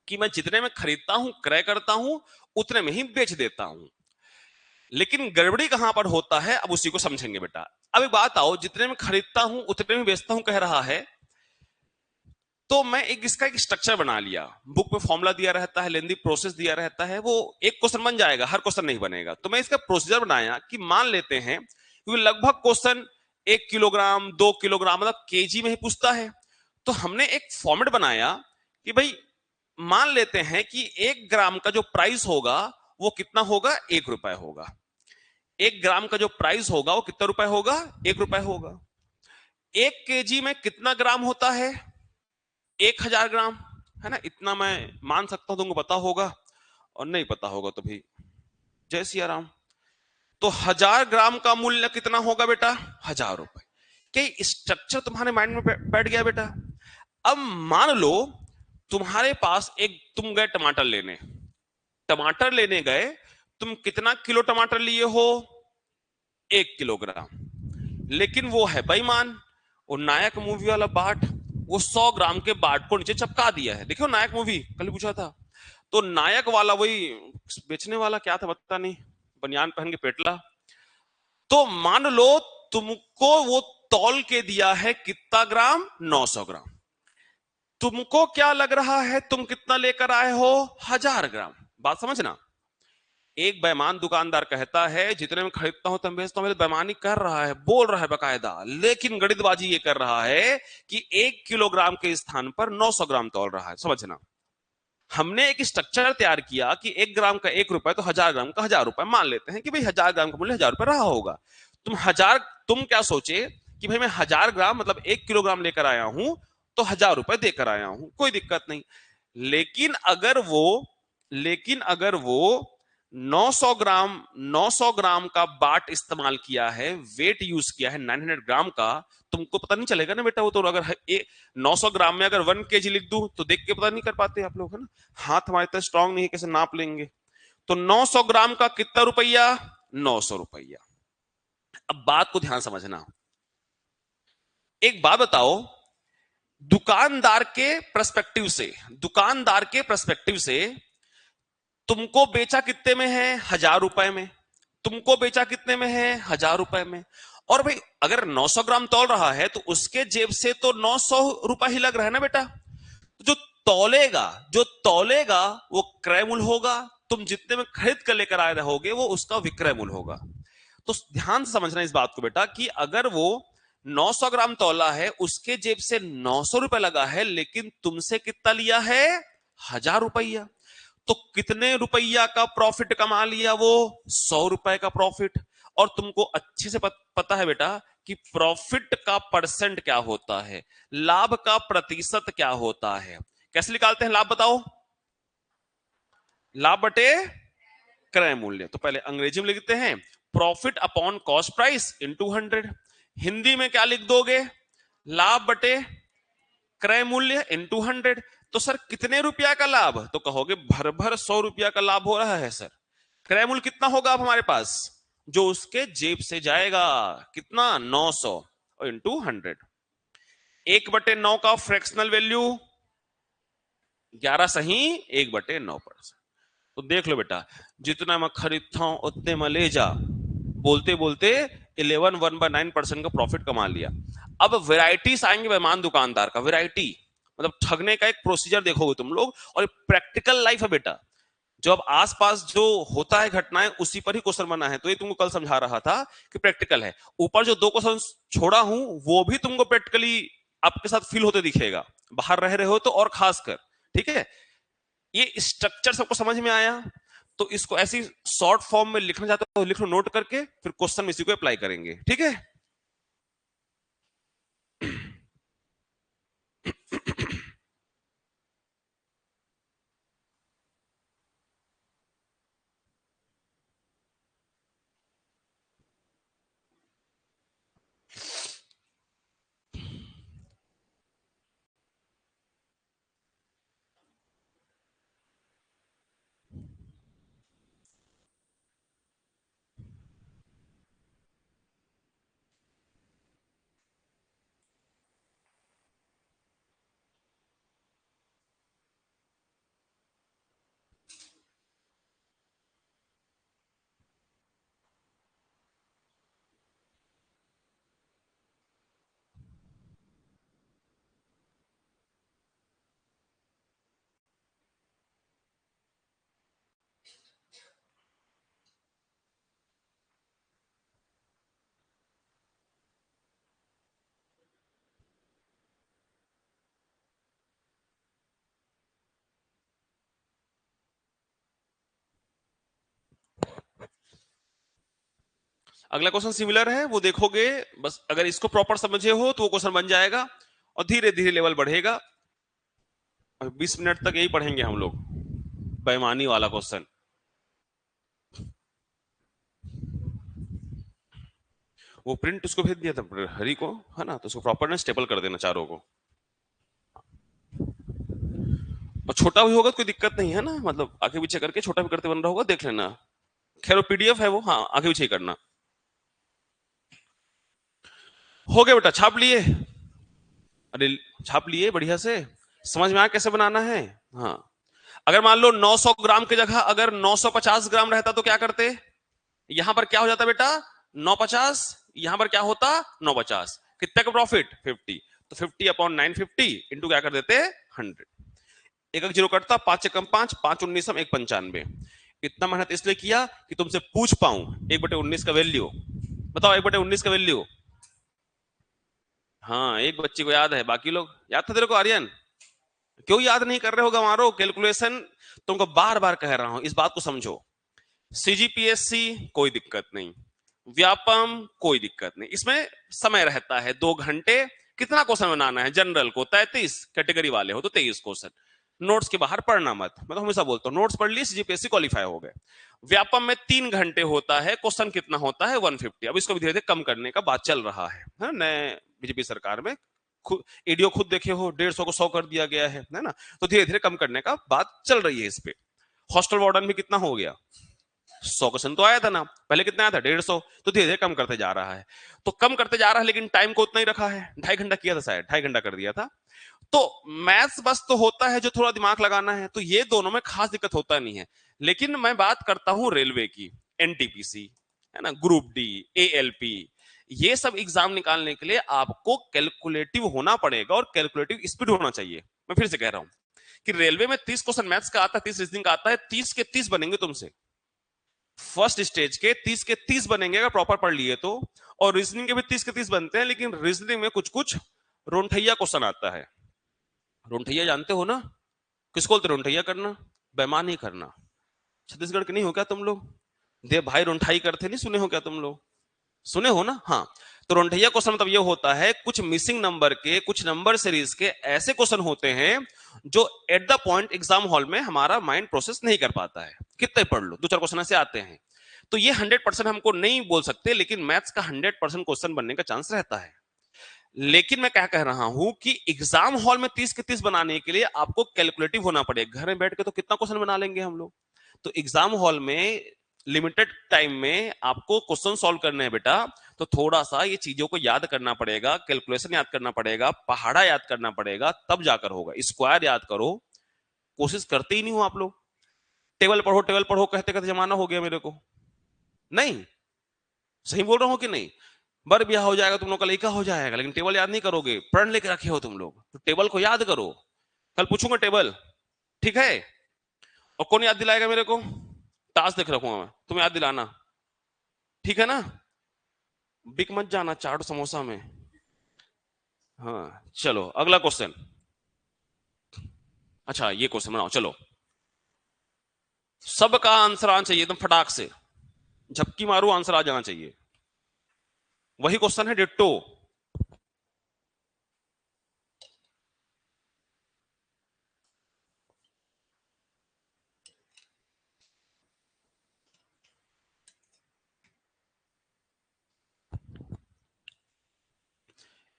कि मैं जितने में खरीदता हूं क्रय करता हूं उतने में ही बेच देता हूं। लेकिन गड़बड़ी कहां पर होता है, अब उसी को समझेंगे बेटा। अब एक बात आओ, जितने में खरीदता हूं उतने में बेचता हूं कह रहा है, तो मैं इसका एक स्ट्रक्चर बना लिया। बुक में फॉर्मूला दिया रहता है, लेंदी प्रोसेस दिया रहता है, वो एक क्वेश्चन बन जाएगा, हर क्वेश्चन नहीं बनेगा। तो मैं इसका प्रोसीजर बनाया कि मान लेते हैं, क्योंकि लगभग क्वेश्चन 1 किलोग्राम 2 किलोग्राम मतलब केजी में ही पूछता है, तो हमने एक फॉर्मेट बनाया कि भाई मान लेते हैं कि 1 ग्राम का जो प्राइस होगा वो कितना होगा, 1 रुपए होगा। 1 ग्राम का जो प्राइस होगा वो कितना रुपए होगा, 1 रुपए होगा। 1 केजी में कितना ग्राम होता है, 1000 ग्राम, है ना? इतना मैं मान सकता हूं, तुमको पता होगा, और नहीं पता होगा तो भी जय सिया राम। तो 1000 ग्राम का मूल्य कितना होगा बेटा, 1000 रुपए। क्या स्ट्रक्चर तुम्हारे माइंड में बैठ गया बेटा? अब मान लो तुम्हारे पास एक, तुम गए टमाटर लेने, टमाटर लेने गए, तुम कितना किलो टमाटर लिए हो, 1 किलोग्राम। लेकिन वो है बेईमान, वो नायक मूवी वाला बाट, वो 100 ग्राम के बाट को नीचे चपका दिया है। देखो नायक मूवी कल पूछा था, तो नायक वाला वही बेचने वाला क्या था पता नहीं, बनियान पहन के पेटला। तो मान लो तुमको वो तौल के दिया है कितना ग्राम, 900 ग्राम। तुमको क्या लग रहा है तुम कितना लेकर आए हो, 1000 ग्राम। बात समझना, एक बेईमान दुकानदार कहता है जितने में खरीदता हूं तब बेचता हूं, बेईमानी कर रहा है, बोल रहा है बकायदा, लेकिन गणितबाजी ये कर रहा है कि 1 किलोग्राम के स्थान पर 900 ग्राम तौल रहा है। समझना, हमने एक स्ट्रक्चर तैयार किया कि 1 ग्राम का 1 रुपए, तो 1000 ग्राम का 1000 रुपए मान लेते हैं कि भाई 1000 ग्राम का मूल्य 1000 रुपए रहा होगा। तुम क्या सोचे कि भाई मैं 1000 ग्राम मतलब 1 किलोग्राम लेकर आया हूं, तो 1000 रुपए देकर आया हूं, कोई दिक्कत नहीं। लेकिन अगर वो लेकिन अगर वो 900 ग्राम का बाट इस्तेमाल किया है, वेट यूज किया है 900 ग्राम का, तुमको पता नहीं चलेगा ना बेटा। वो तो अगर 900 ग्राम में अगर 1 केजी लिख दूं तो देख के पता नहीं कर पाते आप लोग, है ना? हाथ हमारे इतना स्ट्रांग नहीं है, कैसे नाप लेंगे? तो 900 ग्राम का कितना रुपया, 900 रुपया। अब बात को ध्यान समझना, एक बात बताओ, दुकानदार के पर्सपेक्टिव से तुमको बेचा कितने में है, 1000 रुपए में। तुमको बेचा कितने में है, 1000 रुपए में। और भाई अगर 900 ग्राम तौल रहा है तो उसके जेब से तो 900 रुपए ही लग रहा है ना बेटा। जो तौलेगा जो तौलेगा वो क्रय मूल्य होगा, तुम जितने में खरीद कर लेकर आए रहोगे वो उसका विक्रय मूल्य होगा। तो ध्यान से समझना इस बात को बेटा कि अगर वो 900 ग्राम तौला है, उसके जेब से 900 रुपए लगा है, लेकिन तुमसे कितना लिया है, 1000 रुपया। तो कितने रुपया का प्रॉफिट कमा लिया वो, 100 रुपए का प्रॉफिट। और तुमको अच्छे से पता है बेटा कि प्रॉफिट का परसेंट क्या होता है, लाभ का प्रतिशत क्या होता है। कैसे निकालते हैं लाभ, बताओ। लाभ बटे क्रय मूल्य। तो पहले अंग्रेजी में लिखते हैं profit upon cost price into 100। Hindi में क्या लिख दोगे, लाभ बटे क्रय मूल्य इनटू 100। तो सर कितने रुपया का लाभ, तो कहोगे भर भर 100 रुपया का लाभ हो रहा है सर। क्रय मूल्य कितना होगा अब हमारे पास, जो उसके जेब से जाएगा, कितना, 900 और इंटू 100। 1/9 का फ्रैक्शनल वैल्यू 11 सही 1/9%। तो देख लो बेटा, जितना मैं खरीदता हूं उतने में ले जा, बोलते बोलते 11 1/9% का प्रॉफिट कमा लिया। अब वेराइटीज आएंगे बेईमान दुकानदार का, वेराइटी मतलब ठगने का एक प्रोसीजर देखोगे तुम लोग, और प्रैक्टिकल लाइफ है बेटा। जो अब आसपास जो होता है घटनाएं उसी पर ही क्वेश्चन बना है। तो ये तुमको कल समझा रहा था कि प्रैक्टिकल है। ऊपर जो 2 क्वेश्चन छोड़ा हूं वो भी तुमको प्रैक्टिकली आपके साथ फील होते दिखेगा, बाहर रह रहे हो तो और खासकर। ठीक है, ये स्ट्रक्चर सबको समझ में आया। तो इसको ऐसी शॉर्ट फॉर्म में लिखना चाहते हो लिख लो नोट करके, फिर क्वेश्चन में इसी को अप्लाई करेंगे। ठीक है। अगला क्वेश्चन सिमिलर है, वो देखोगे। बस अगर इसको प्रॉपर समझे हो तो वो क्वेश्चन बन जाएगा, और धीरे धीरे लेवल बढ़ेगा। 20 मिनट तक यही पढ़ेंगे हम लोग, बेईमानी वाला क्वेश्चन। वो प्रिंट उसको भेज दिया था हरी को, है ना, तो उसको प्रॉपर ना स्टेपल कर देना चारों को। और छोटा भी होगा तो कोई दिक्कत नहीं है ना, मतलब आगे पीछे करके छोटा भी करते बन रहा होगा, देख लेना। खैर वो पीडीएफ है वो, हाँ आगे पीछे ही करना। हो गया बेटा, छाप लिए, अरे छाप लिए बढ़िया से, समझ में आया कैसे बनाना है। हाँ, अगर मान लो 900 ग्राम की जगह अगर 950 ग्राम रहता तो क्या करते, यहां पर क्या हो जाता बेटा, 950, यहां पर क्या होता 950, कितने का प्रॉफिट 50। तो 50/950 इंटू क्या कर देते 100। एक एक जीरो कटता, 5 कम 5, 5 19 195। इतना मेहनत इसलिए किया कि तुमसे पूछ पाऊं 1/19 का वैल्यू। बताओ 1/19 का वैल्यू। हाँ, एक बच्ची को याद है, बाकी लोग याद था तेरे को आर्यन, क्यों याद नहीं कर रहे हो गंवारो, कैलकुलेशन तुमको बार बार कह रहा हूं, इस बात को समझो। सीजीपीएससी कोई दिक्कत नहीं, व्यापम कोई दिक्कत नहीं, इसमें समय रहता है 2 घंटे। कितना क्वेश्चन बनाना है, जनरल को 33, कैटेगरी वाले हो तो 23 क्वेश्चन। नोट्स के बाहर पढ़ना मत, मैं तो हमेशा बोलता हूँ नोट्स पढ़ ली सीजीपीएससी क्वालिफाई हो गए। व्यापम में 3 घंटे होता है, क्वेश्चन कितना होता है 150। अब इसको भी धीरे धीरे कम करने का बात चल रहा है नए बीजेपी सरकार में। खुद वीडियो खुद देखे हो, 150 को 100 कर दिया गया है ना। तो धीरे धीरे कम करने का बात चल रही है इस पे। हॉस्टल वार्डन भी कितना हो गया, 100 क्वेश्चन तो आया था ना, पहले कितना आया था 150, तो धीरे धीरे कम करते जा रहा है। तो कम करते जा रहा है, लेकिन टाइम को उतना ही रखा है, 2.5 घंटा किया था शायद, 2.5 घंटा कर दिया था। तो मैथ्स बस तो होता है जो थोड़ा दिमाग लगाना है, तो ये दोनों में खास दिक्कत होता नहीं है। लेकिन मैं बात करता हूं रेलवे की, एनटीपीसी है ना, ग्रुप डी, एएलपी, ये सब एग्जाम निकालने के लिए आपको कैलकुलेटिव होना पड़ेगा और कैलकुलेटिव स्पीड होना चाहिए। मैं फिर से कह रहा हूं कि रेलवे में 30 क्वेश्चन मैथ्स का आता है, 30 रीजनिंग का आता है, 30 के 30 बनेंगे तुमसे, फर्स्ट स्टेज के 30 के 30 बनेंगे अगर प्रॉपर पढ़ लिए तो। और रीजनिंग के भी 30 के 30 बनते हैं, लेकिन रीजनिंग में कुछ कुछ रोंठैया क्वेश्चन आता है। रोंठैया जानते हो ना, किसको बोलते रोंठैया करना? बेईमानी करना। छत्तीसगढ़ के नहीं हो क्या तुम लोग? देव भाई रोंठाई करते नहीं सुने हो क्या तुम लोग? सुने हो ना? हाँ। तो रोंठैया क्वेश्चन मतलब ये होता है कुछ मिसिंग नंबर के, कुछ नंबर सीरीज के ऐसे क्वेश्चन होते हैं जो at the point exam hall में हमारा माइंड प्रोसेस नहीं कर पाता है। कितने पढ़ लो, दो चार क्वेश्चन ऐसे आते हैं। तो ये 100% हमको नहीं बोल सकते, लेकिन मैथ्स का 100% क्वेश्चन बनने का चांस रहता है। लेकिन मैं क्या कह रहा हूं कि एग्जाम हॉल में 30 के 30 बनाने के लिए आपको कैलकुलेटिव होना पड़ेगा। घर में बैठ के तो कितना क्वेश्चन बना लेंगे हम लोग। तो एग्जाम हॉल में लिमिटेड टाइम में आपको क्वेश्चन सॉल्व करने हैं बेटा, तो थोड़ा सा ये चीजों को याद करना पड़ेगा, कैलकुलेशन याद करना पड़ेगा, पहाड़ा याद करना पड़ेगा, तब जाकर होगा। स्क्वायर याद करो, कोशिश करते ही नहीं हो आप लोग। टेबल पढ़ो कहते कहते जमाना हो गया मेरे को। नहीं, सही बोल रहा हूं कि नहीं? बर ब्याह हो जाएगा, तुम लोग का लड़का हो जाएगा, लेकिन टेबल याद नहीं करोगे। प्रण लेके रखे हो तुम लोग, तो टेबल को याद करो। कल पूछूंगा टेबल, ठीक है? और कौन याद दिलाएगा मेरे को? टास्क देख रखूंगा मैं, तुम याद दिलाना, ठीक है ना? बिक मत जाना चाट समोसा में। हाँ चलो अगला क्वेश्चन। अच्छा ये क्वेश्चन बनाओ चलो। सबका आंसर आना चाहिए एकदम फटाक से, झपकी मारो आंसर आ जाना चाहिए। वही क्वेश्चन है डिट्टो।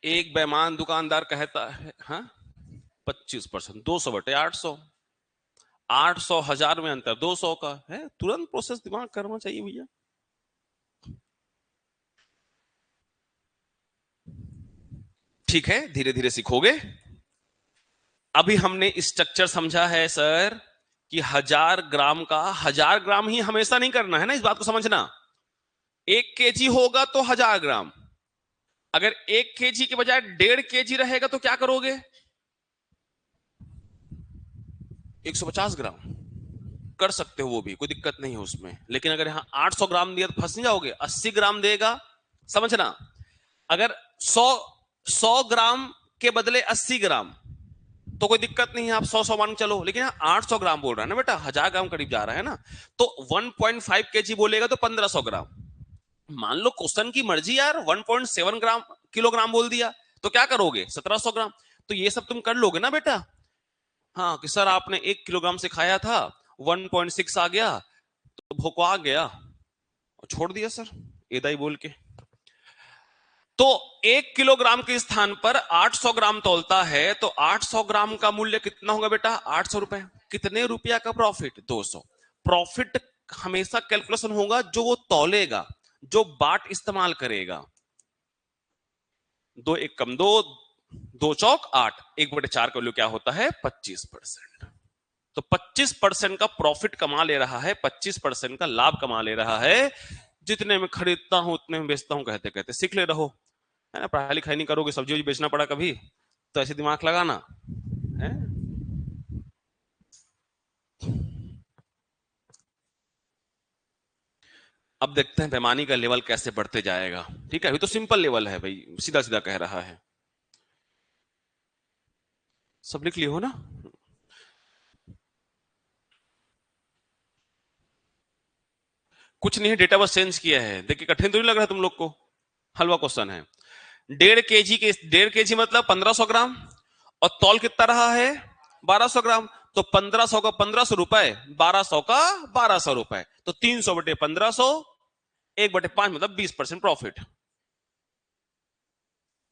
एक बेईमान दुकानदार कहता है, हाँ 25%, 200/800, 800 1000 में अंतर 200 का है। तुरंत प्रोसेस दिमाग करना चाहिए भैया। ठीक है, धीरे धीरे सीखोगे। अभी हमने स्ट्रक्चर समझा है सर कि 1000 ग्राम का 1000 ग्राम ही हमेशा नहीं करना है ना, इस बात को समझना। 1 kg होगा तो 1000 ग्राम, अगर 1 kg के बजाय 1.5 kg रहेगा तो क्या करोगे? 150 ग्राम कर सकते हो, वो भी कोई दिक्कत नहीं है उसमें। लेकिन अगर यहां 800 ग्राम दिया तो फंस नहीं जाओगे? 80 ग्राम देगा, समझना। अगर 100 ग्राम के बदले 80 ग्राम तो कोई दिक्कत नहीं है, आप 100 मान चलो। लेकिन 800 ग्राम बोल रहा है ना बेटा, 1000 ग्राम करीब जा रहा है ना, तो 1.5 kg बोलेगा तो 1500 ग्राम। मान लो क्वेश्चन की मर्जी यार, 1.7 ग्राम किलोग्राम बोल दिया तो क्या करोगे? 1700 ग्राम। तो ये सब तुम कर लोगे ना बेटा। हाँ कि सर आपने 1 किलोग्राम से खाया था, 1.6 आ गया तो भोकवा गया और छोड़ दिया सर एदाई बोल के। तो 1 किलोग्राम के स्थान पर 800 ग्राम तोलता है, तो 800 ग्राम का मूल्य कितना होगा बेटा? 800 रुपए। कितने रुपया का प्रॉफिट? 200। प्रॉफिट हमेशा कैलकुलेशन होगा जो वो तौलेगा, जो बाट इस्तेमाल करेगा। 2 1 कम 2, 2 चौक 8, 1/4 का वैल्यू क्या होता है? 25%। तो 25% का प्रॉफिट कमा ले रहा है, 25% का लाभ कमा ले रहा है। जितने में खरीदता हूं उतने में बेचता हूं कहते कहते सीख ले रहो, है ना? पढ़ाई लिखाई नहीं करोगे, सब्जी वब्जी बेचना पड़ा कभी तो ऐसे दिमाग लगाना है। अब देखते हैं बेईमानी का लेवल कैसे बढ़ते जाएगा। ठीक है, अभी तो सिंपल लेवल है भाई, सीधा सीधा कह रहा है। सब लिख लिए हो ना? कुछ नहीं है, डेटा बस चेंज किया है। देखिए कठिन तो नहीं लग रहा है तुम लोग को, हलवा क्वेश्चन है। 1.5 kg मतलब 1500 ग्राम, और तौल कितना रहा है? 1200 ग्राम। तो 1500 का 1500 रुपए, 1200 का 1200 रुपए, तो 300/1500, 1/5 मतलब 20% प्रॉफिट।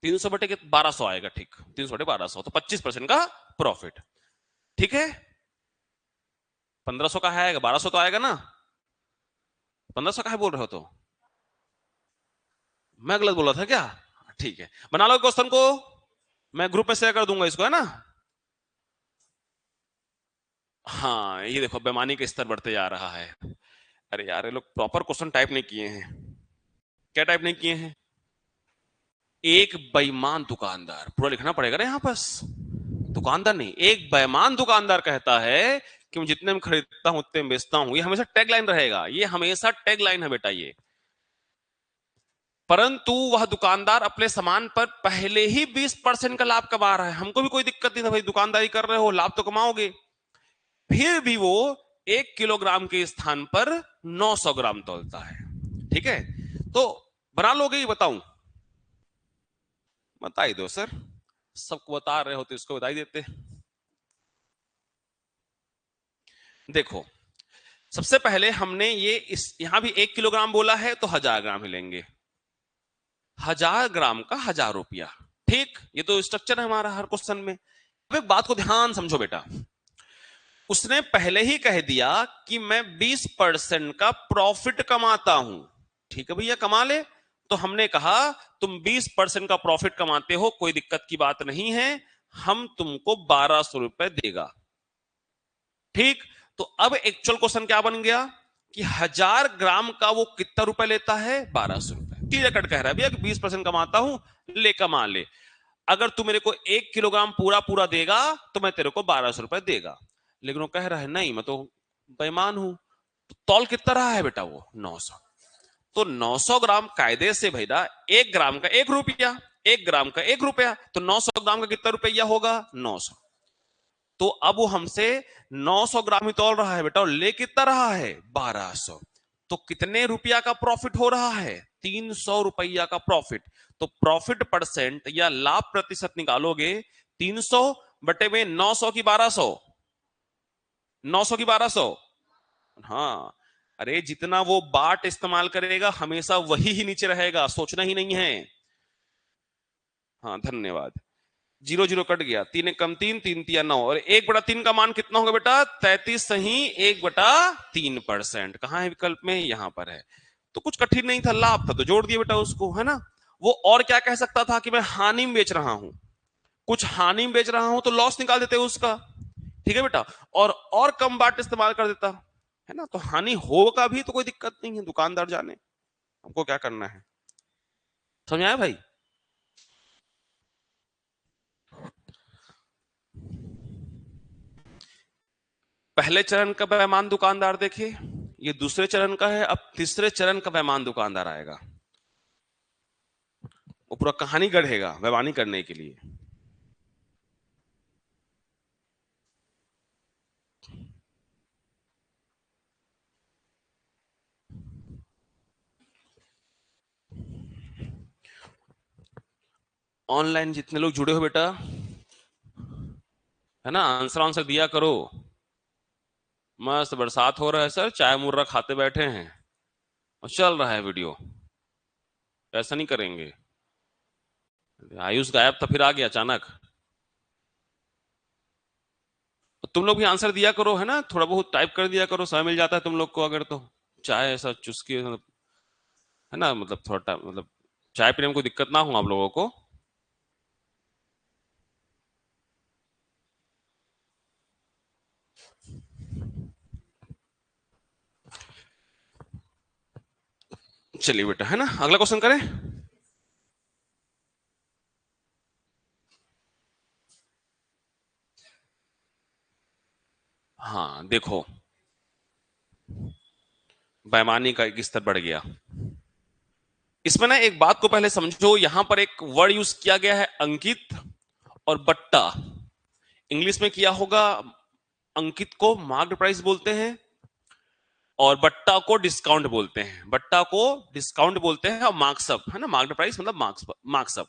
300/1200 आएगा, ठीक, 300/1200 तो 25% का प्रॉफिट। ठीक है, 1500 का है, 1200 तो आएगा ना? 1500 का है बोल रहे हो तो मैं गलत बोला था क्या? ठीक है, बना लो क्वेश्चन को, मैं ग्रुप में शेयर कर दूंगा इसको, है ना? हाँ ये देखो बेईमानी का स्तर बढ़ते जा रहा है। अरे यार ये लोग प्रॉपर क्वेश्चन टाइप नहीं किए हैं। क्या टाइप नहीं किए हैं? एक बेईमान दुकानदार, पूरा लिखना पड़ेगा ना यहां पास, दुकानदार नहीं, एक बेईमान दुकानदार कहता है कि मैं जितने में खरीदता हूं उतने में बेचता हूं। ये हमेशा टैग लाइन रहेगा, ये हमेशा टैग लाइन है बेटा ये। परंतु वह दुकानदार अपने सामान पर पहले ही 20% का लाभ कमा रहा है। हमको भी कोई दिक्कत नहीं था भाई, दुकानदारी कर रहे हो लाभ तो कमाओगे। फिर भी वो 1 किलोग्राम के स्थान पर 900 ग्राम तोलता है। ठीक है, तो बना लोगे ये बताऊं? बता ही दो सर, सबको बता रहे हो तो इसको बता ही देते। देखो, सबसे पहले हमने ये यहां भी 1 किलोग्राम बोला है तो 1000 ग्राम ही लेंगे। 1000 ग्राम का 1000 रुपया। ठीक, ये तो स्ट्रक्चर है हमारा हर क्वेश्चन में। अब एक बात को ध्यान समझो बेटा, उसने पहले ही कह दिया कि मैं 20% का प्रॉफिट कमाता हूं। ठीक है भैया, कमा ले। तो हमने कहा तुम 20% का प्रॉफिट कमाते हो, कोई दिक्कत की बात नहीं है, हम तुमको 1200 रुपए देगा। ठीक, तो अब एक्चुअल क्वेश्चन क्या बन गया कि 1000 ग्राम का वो कितना रुपए लेता है? 1200 रुपए। क्लियर कट कह रहा है भैया कि 20% कमाता हूं, ले कमा ले। अगर तू मेरे को 1 किलोग्राम पूरा पूरा देगा तो मैं तेरे को 1200 रुपए देगा। लेकिन वो कह रहा है नहीं, मैं तो बेईमान हूं। तो तौल कितना रहा है बेटा? वो 900। तो 900 ग्राम कायदे से भैया 1 ग्राम का 1 रुपया, 1 ग्राम का 1 रुपया, तो 900 ग्राम का कितना रुपया होगा? 900। तो अब वो हमसे 900 ग्राम ही तौल रहा है बेटा, और ले कितना रहा है? 1200। तो कितने रुपया का प्रॉफिट हो रहा है? 300 रुपया का प्रॉफिट। तो प्रॉफिट परसेंट या लाभ प्रतिशत निकालोगे 300 बटे में 900 की 1200, 900 की 1200। हाँ, अरे जितना वो बाट इस्तेमाल करेगा हमेशा वही ही नीचे रहेगा, सोचना ही नहीं है। हाँ धन्यवाद। 0 0 कट गया, 3 एक कम 3, 3 तिया 9, और 1/3 का मान कितना होगा बेटा? 33 सही 1/3%। कहां है विकल्प में? यहां पर है। तो कुछ कठिन नहीं था, लाभ था तो जोड़ दिया बेटा उसको, है ना। वो और क्या कह सकता था कि मैं हानि में बेच रहा हूं, कुछ हानि में बेच रहा हूं तो लॉस निकाल देते उसका। ठीक है बेटा, और कम बाट इस्तेमाल कर देता, है ना। तो हानि होगा भी तो कोई दिक्कत नहीं है, दुकानदार जाने, हमको क्या करना है। समझ आया भाई? पहले चरण का बेईमान दुकानदार देखे, ये दूसरे चरण का है। अब तीसरे चरण का बेईमान दुकानदार आएगा, वो पूरा कहानी गढ़ेगा बेईमानी करने के लिए। ऑनलाइन जितने लोग जुड़े हो बेटा, है ना, आंसर आंसर दिया करो। मस्त बरसात हो रहा है सर, चाय मुर्रा खाते बैठे हैं और चल रहा है वीडियो। ऐसा नहीं करेंगे। आयुष गायब था फिर आ गया अचानक। तो तुम लोग भी आंसर दिया करो, है ना, थोड़ा बहुत टाइप कर दिया करो, समय मिल जाता है तुम लोग को अगर तो। चाय ऐसा चुस्की, मतलब, है ना, मतलब थोड़ा मतलब चाय पीने में कोई दिक्कत ना हो आप लोगों को। चलिए बेटा, है ना, अगला क्वेश्चन करें। हाँ देखो, बेईमानी का एक स्तर बढ़ गया। इसमें ना एक बात को पहले समझो, यहां पर एक वर्ड यूज किया गया है अंकित और बट्टा। इंग्लिश में किया होगा, अंकित को मार्क्ड प्राइस बोलते हैं और बट्टा को डिस्काउंट बोलते हैं। बट्टा को डिस्काउंट बोलते हैं और मार्क्सअप, है ना, मार्क्ड प्राइस मतलब मार्क्सअप।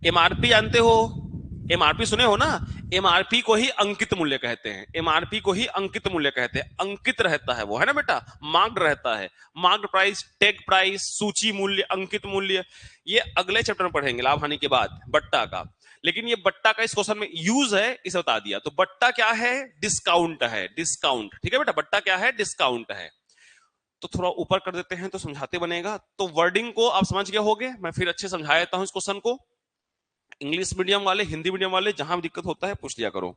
एमआरपी जानते हो? एमआरपी सुने हो ना? एमआरपी को ही अंकित मूल्य कहते हैं, एमआरपी को ही अंकित मूल्य कहते हैं। अंकित रहता है वो, है ना बेटा, मार्क्ड रहता है। मार्क्ड प्राइस, टैग प्राइस, सूची मूल्य, अंकित मूल्य, ये अगले चैप्टर में पढ़ेंगे लाभ हानि के बाद, बट्टा का। लेकिन ये बट्टा का इस क्वेश्चन में यूज है, इसे बता दिया। तो बट्टा क्या है? डिस्काउंट है, डिस्काउंट। ठीक है बेटा, बट्टा क्या है? डिस्काउंट है। तो थोड़ा ऊपर कर देते हैं तो समझाते बनेगा। तो वर्डिंग को आप समझ गए होगे, मैं फिर अच्छे समझा देता हूं इस क्वेश्चन को। इंग्लिश मीडियम वाले, हिंदी मीडियम वाले, जहां भी दिक्कत होता है पूछ लिया करो।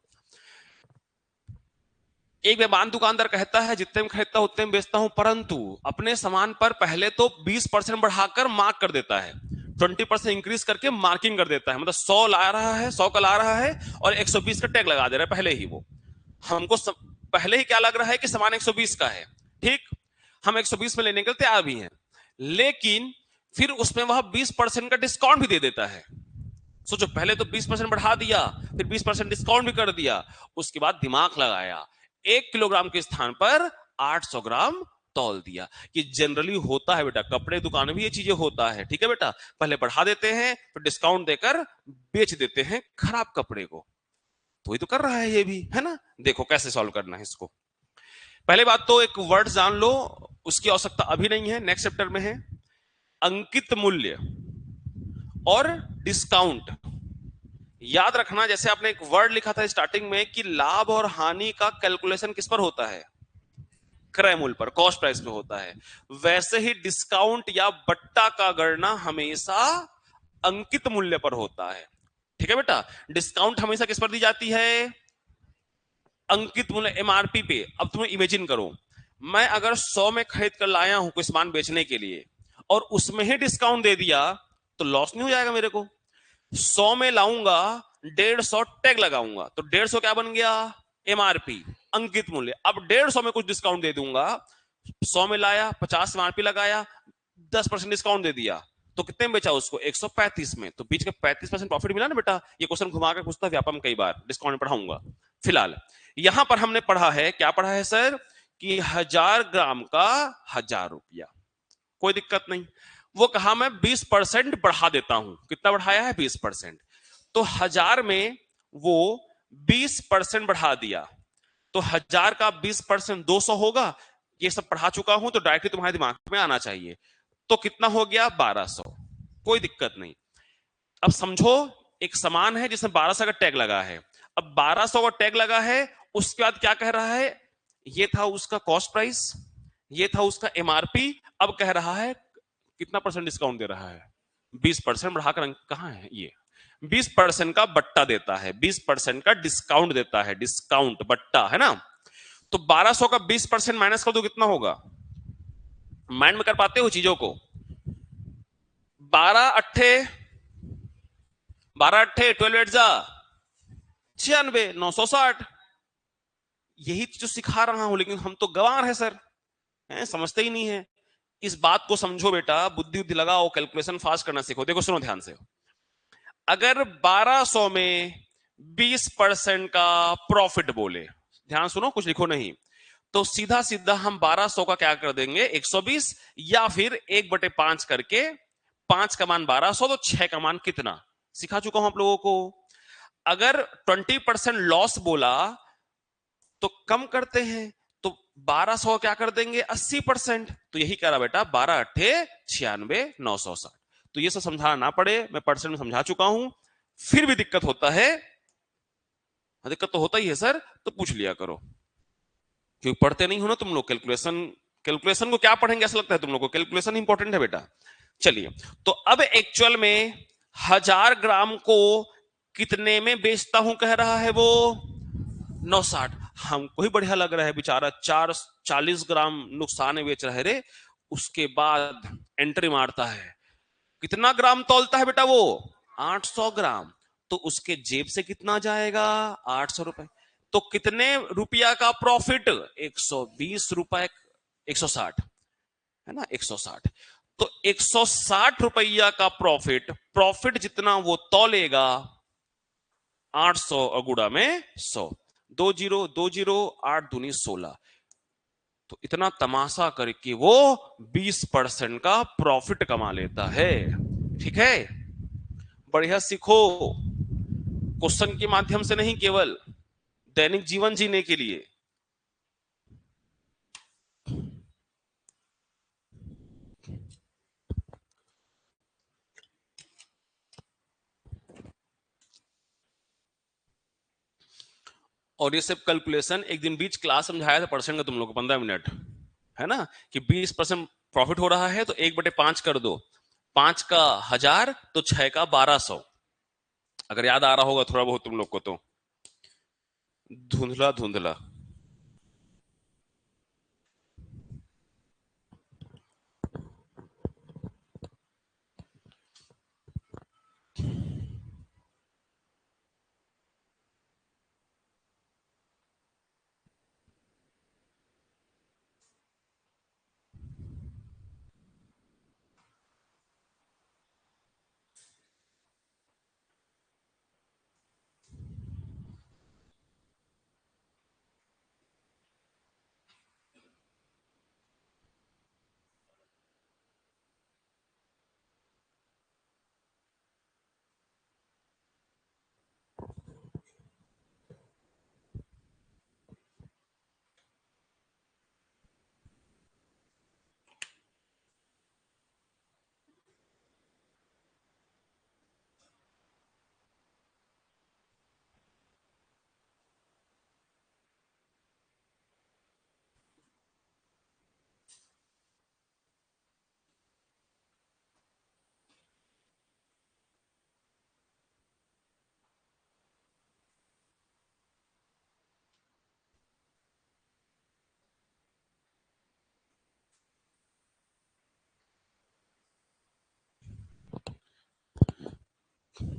एक बेईमान दुकानदार कहता है जितने में खरीदता उतने में बेचता हूं, परंतु अपने सामान पर पहले तो 20% बढ़ाकर मार्क कर देता है। 20% इंक्रीज करके मार्किंग कर देता है, मतलब 100 ला रहा है, 100 का ला रहा है और 120 का टैग लगा दे रहा है पहले ही। वो हमको पहले ही क्या लग रहा है कि सामान 120 का है, ठीक, हम 120 में लेने के लिए तैयार भी हैं, लेकिन फिर उसमें वह 20% का डिस्काउंट भी दे देता है। सोचो, पहले तो 20% बढ़ा दिया, फिर 20% डिस्काउंट भी कर दिया, उसके बाद दिमाग लगाया, 1 किलोग्राम के स्थान पर 800 ग्राम तौल दिया। ये जनरली होता है बेटा, कपड़े दुकान में भी ये चीजें होता है, ठीक है बेटा, पहले बढ़ा देते हैं फिर डिस्काउंट देकर बेच देते हैं खराब कपड़े को। तो वही तो कर रहा है ये भी, है ना। देखो कैसे सॉल्व करना है इसको। पहले बात तो एक वर्ड जान लो, उसकी आवश्यकता अभी नहीं है, नेक्स्ट चैप्टर में है। अंकित मूल्य और डिस्काउंट। याद रखना, जैसे आपने एक वर्ड लिखा था स्टार्टिंग में कि लाभ और हानि का कैलकुलेशन किस पर होता है, क्रय मूल्य पर, कॉस्ट प्राइस पे होता है, वैसे ही डिस्काउंट या बट्टा का गणना हमेशा अंकित मूल्य पर होता है, ठीक है बेटा। डिस्काउंट हमेशा किस पर दी जाती है, अंकित मूल्य, एमआरपी पे। अब तुम्हें इमेजिन करो, मैं अगर 100 में खरीद कर लाया हूं कोई सामान बेचने के लिए और उसमें ही डिस्काउंट दे दिया तो लॉस नहीं हो जाएगा मेरे को। 100 में लाऊंगा, 150 टैग लगाऊंगा तो 150 क्या बन गया, एमआरपी, अंकित मूल्य। अब 150 में कुछ डिस्काउंट दे दूंगा, 100 में लाया, 50 एमआरपी लगाया, 10% डिस्काउंट दे दिया, तो कितने में बेचा उसको, 135 में, तो बीच का 35% प्रॉफिट मिला ना बेटा। ये क्वेश्चन घुमा के पूछता व्यापम कई बार, डिस्काउंट में पढ़ाऊंगा। फिलहाल यहां पर हमने पढ़ा है, क्या पढ़ा है सर, कि 1000 ग्राम का 1000 रुपया, कोई दिक्कत नहीं। वो कहा मैं 20% बढ़ा देता हूं, कितना बढ़ाया है, 20%। तो 1000 में वो 20% बढ़ा दिया, तो 1000 का 20% 200 होगा। ये सब पढ़ा चुका हूं तो डायरेक्टली तुम्हारे दिमाग में आना चाहिए। तो कितना हो गया, 1200, कोई दिक्कत नहीं। अब समझो, एक सामान है जिसमें 1200 का टैग लगा है, अब 1200 का टैग लगा है, उसके बाद क्या कह रहा है, ये था उसका कॉस्ट प्राइस, ये था उसका एमआरपी, अब कह रहा है कितना परसेंट डिस्काउंट दे रहा है, 20% बढ़ाकर, कहां है ये, 20% का बट्टा देता है, 20% का डिस्काउंट देता है, डिस्काउंट बट्टा, है ना। तो 1200 का 20% माइनस कर दो, कितना होगा, माइंड में कर पाते हो चीजों को, 12 अट्ठे 12 अट्ठे 12 एट जा 96, 960। यही जो सिखा रहा हूं, लेकिन हम तो गंवार है सर, समझते ही नहीं है। इस बात को समझो बेटा, बुद्धि बुद्धि लगाओ, कैलकुलेशन फास्ट करना सीखो। देखो सुनो ध्यान से, अगर 1200 में 20% का प्रॉफिट बोले, ध्यान सुनो, कुछ लिखो नहीं, तो सीधा सीधा हम 1200 का क्या कर देंगे, 120, या फिर 1/5 करके, 5 का मान 1200 तो 6 का मान कितना, सिखा चुका हूं आप लोगों को। अगर 20% लॉस बोला तो कम करते हैं, तो 1200 क्या कर देंगे, 80%। तो यही कह रहा बेटा, 12 अट्ठे 96, 960। तो ये सब समझाना ना पड़े, मैं परसेंट में समझा चुका हूं। फिर भी दिक्कत होता है, दिक्कत तो होता ही है सर, तो पूछ लिया करो, क्योंकि पढ़ते नहीं हो ना तुम लोग कैलकुलेशन। कैलकुलेशन को क्या पढ़ेंगे, ऐसा लगता है तुम लोग को कैलकुलेशन इंपॉर्टेंट है बेटा। चलिए, तो अब एक्चुअल में 1000 ग्राम को कितने में बेचता हूं कह रहा है वो, 960। हमको ही बढ़िया लग रहा है, बेचारा 40 ग्राम नुकसान में बेच रहा है रे। उसके बाद एंट्री मारता है, कितना ग्राम तौलता है बेटा वो, 800 ग्राम। तो उसके जेब से कितना जाएगा, 800 रुपए। तो कितने रुपया का प्रॉफिट, 120 रुपए, 160, है ना, 160। तो 160 रुपया का प्रॉफिट, प्रॉफिट जितना वो तौलेगा, 800 अगुड़ा में 100, 20 8 दूनी 16। तो इतना तमाशा करके वो 20% का प्रॉफिट कमा लेता है, ठीक है। बढ़िया सीखो, क्वेश्चन के माध्यम से नहीं, केवल दैनिक जीवन जीने के लिए। और ये सब कैलकुलेशन एक दिन बीच क्लास समझाया था परसेंट का तुम लोग को, 15 मिनट, है ना, कि 20% प्रॉफिट हो रहा है तो 1/5 कर दो, 5 का 1000 तो 6 का 1200, अगर याद आ रहा होगा थोड़ा बहुत तुम लोग को तो। धुंधला धुंधला।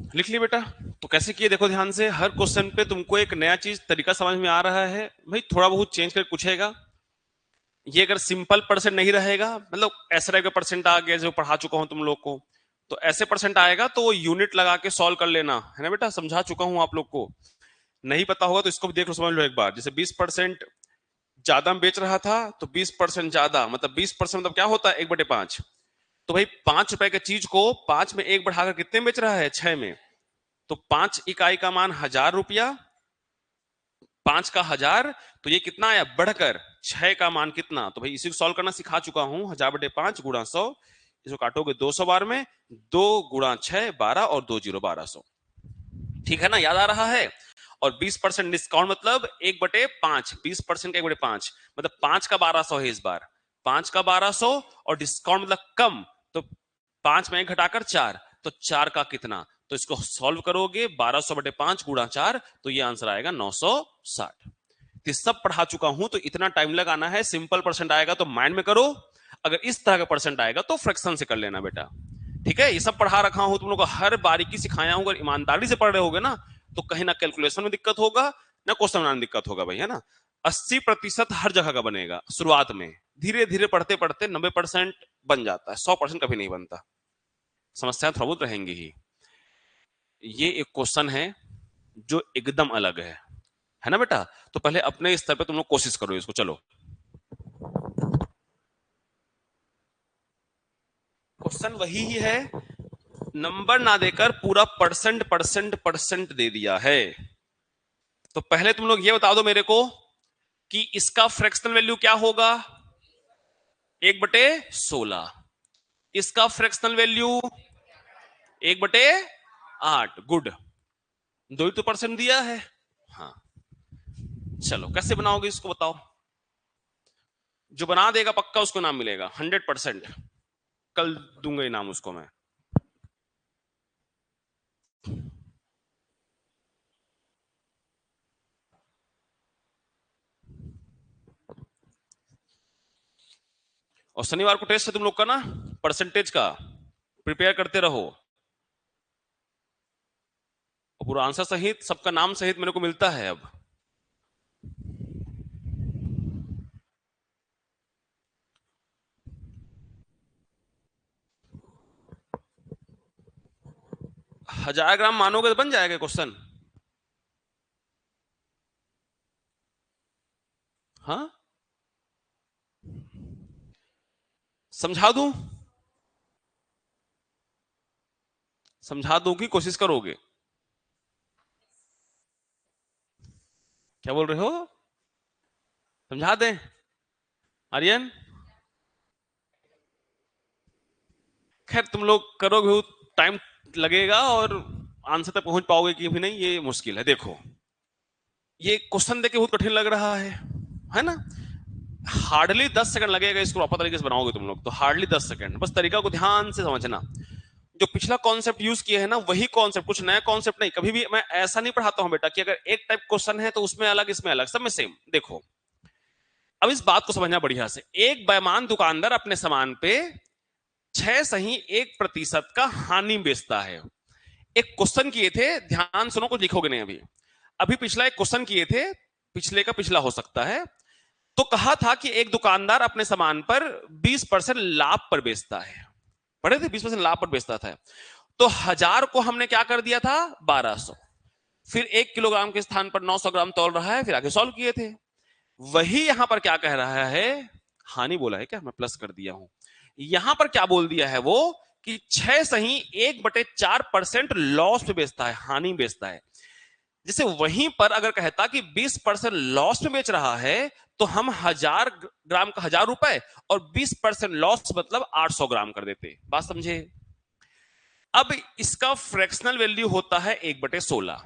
लिख लिया बेटा? तो कैसे किए देखो ध्यान से, हर क्वेश्चन पे तुमको एक नया चीज तरीका समझ में आ रहा है भाई, थोड़ा बहुत चेंज करके पूछेगा। ये अगर सिंपल परसेंट नहीं रहेगा, मतलब ऐसे टाइप का परसेंट आ गया जो पढ़ा चुका हूं तुम लोग को, तो ऐसे परसेंट आएगा तो वो यूनिट लगा के सॉल्व कर लेना है ना बेटा, समझा चुका हूं आप लोग को। नहीं पता होगा तो इसको भी देख लो, समझ लो एक बार। जैसे 20% ज्यादा में बेच रहा था, तो 20% ज्यादा मतलब 20% मतलब क्या होता है, 1/5। तो भाई 5 रुपए की चीज को 5 में 1 बढ़ाकर कितने में बेच रहा है, 6 में। तो 5 इकाई का मान 1000 रुपया, 5 का 1000, तो ये कितना आया बढ़कर 6 का मान कितना, तो भाई इसी को सॉल्व करना सिखा चुका हूं। 1000/5 गुणा 100, इसको काटोगे 200 बार में, 2 गुणा 6 12 और 2 जीरो 1200। ठीक है ना, याद आ रहा है। और 20% डिस्काउंट मतलब 1/5, 20% का 1/5 मतलब 5 का 1200 है इस बार, 5 का 1200, और डिस्काउंट मतलब कम, तो 5 में 1 घटाकर 4, तो 4 का कितना, तो इसको सॉल्व करोगे 1200/5 गुणा 4, तो ये आंसर आएगा 960। तो सब पढ़ा चुका हूं, तो इतना टाइम लगाना है। सिंपल परसेंट आएगा तो माइंड में करो, अगर इस तरह का परसेंट आएगा तो फ्रैक्शन से कर लेना बेटा। ठीक है, ये सब पढ़ा रखा हूं तुम लोग को, हर बारीकी सिखाया हूं। अगर ईमानदारी से पढ़ रहे होगे ना, तो कहीं ना कैलकुलेशन में दिक्कत होगा, ना क्वेश्चन बनाने में दिक्कत होगा भाई, है ना। 80% हर जगह का बनेगा शुरुआत में, धीरे धीरे पढ़ते पढ़ते 90% बन जाता है, 100% कभी नहीं बनता। समस्याएं थोड़ा बहुत रहेंगी ही। ये एक क्वेश्चन है जो एकदम अलग है ना बेटा। तो पहले अपने स्तर पे तुम लोग कोशिश करो इसको, चलो। क्वेश्चन वही ही है, नंबर ना देकर पूरा परसेंट परसेंट परसेंट दे दिया है। तो पहले तुम लोग ये बता दो मेरे को कि इसका फ्रैक्शनल वैल्यू क्या होगा, 1/16। इसका फ्रैक्शनल वैल्यू 1/8। गुड, दो ही तो परसेंट दिया है। हाँ, चलो कैसे बनाओगे इसको बताओ। जो बना देगा पक्का उसको नाम मिलेगा 100%, कल दूंगा इनाम उसको मैं। और शनिवार को टेस्ट है तुम लोग का ना, परसेंटेज का, प्रिपेयर करते रहो। और पूरा आंसर सहित, सबका नाम सहित मेरे को मिलता है अब। हजार ग्राम मानोगे तो बन जाएगा क्वेश्चन। हाँ, समझा दूं, समझा दूं की कोशिश करोगे? क्या बोल रहे हो, समझा दें आर्यन? खैर तुम लोग करोगे, टाइम लगेगा और आंसर तक पहुंच पाओगे कि भी नहीं, ये मुश्किल है। देखो ये क्वेश्चन देखे बहुत कठिन लग रहा है ना। हार्डली 10 सेकंड लगेगा इसको प्रॉपर तरीके से बनाओगे तुम लोग तो, हार्डली 10 सेकंड, बस तरीका को ध्यान से समझना। जो पिछला कॉन्सेप्ट यूज किए है ना वही कॉन्सेप्ट, कुछ नया कॉन्सेप्ट नहीं। कभी भी मैं ऐसा नहीं पढ़ाता हूं बेटा कि अगर एक टाइप क्वेश्चन है तो उसमें अलग इसमें अलग, सब में सेम। देखो अब इस बात को समझना बढ़िया से। एक बेईमान दुकानदार अपने सामान पे 6.1% का हानि बेचता है। एक क्वेश्चन किए थे, ध्यान सुनो, कुछ लिखोगे नहीं अभी। अभी पिछला एक क्वेश्चन किए थे, पिछले का पिछला हो सकता है। तो कहा था कि एक दुकानदार अपने सामान पर 20% लाभ पर बेचता है, पढ़े थे 20% लाभ पर बेचता था। तो 1000 को हमने क्या कर दिया था 1200, फिर 1 किलोग्राम के स्थान पर 900 ग्राम तौल रहा है, फिर आगे सॉल्व किए थे। वही यहां पर क्या कह रहा है, हानि बोला है क्या, मैं प्लस कर दिया हूं। यहां पर क्या बोल दिया है वो कि 6.1/4% लॉस पे बेचता है, हानि बेचता है। जैसे वहीं पर अगर कहता कि 20% लॉस में बेच रहा है, तो हम 1000 ग्राम का 1000 रुपए और 20% लॉस मतलब 800 ग्राम कर देते। बात समझे? अब इसका फ्रैक्शनल वैल्यू होता है 1/16।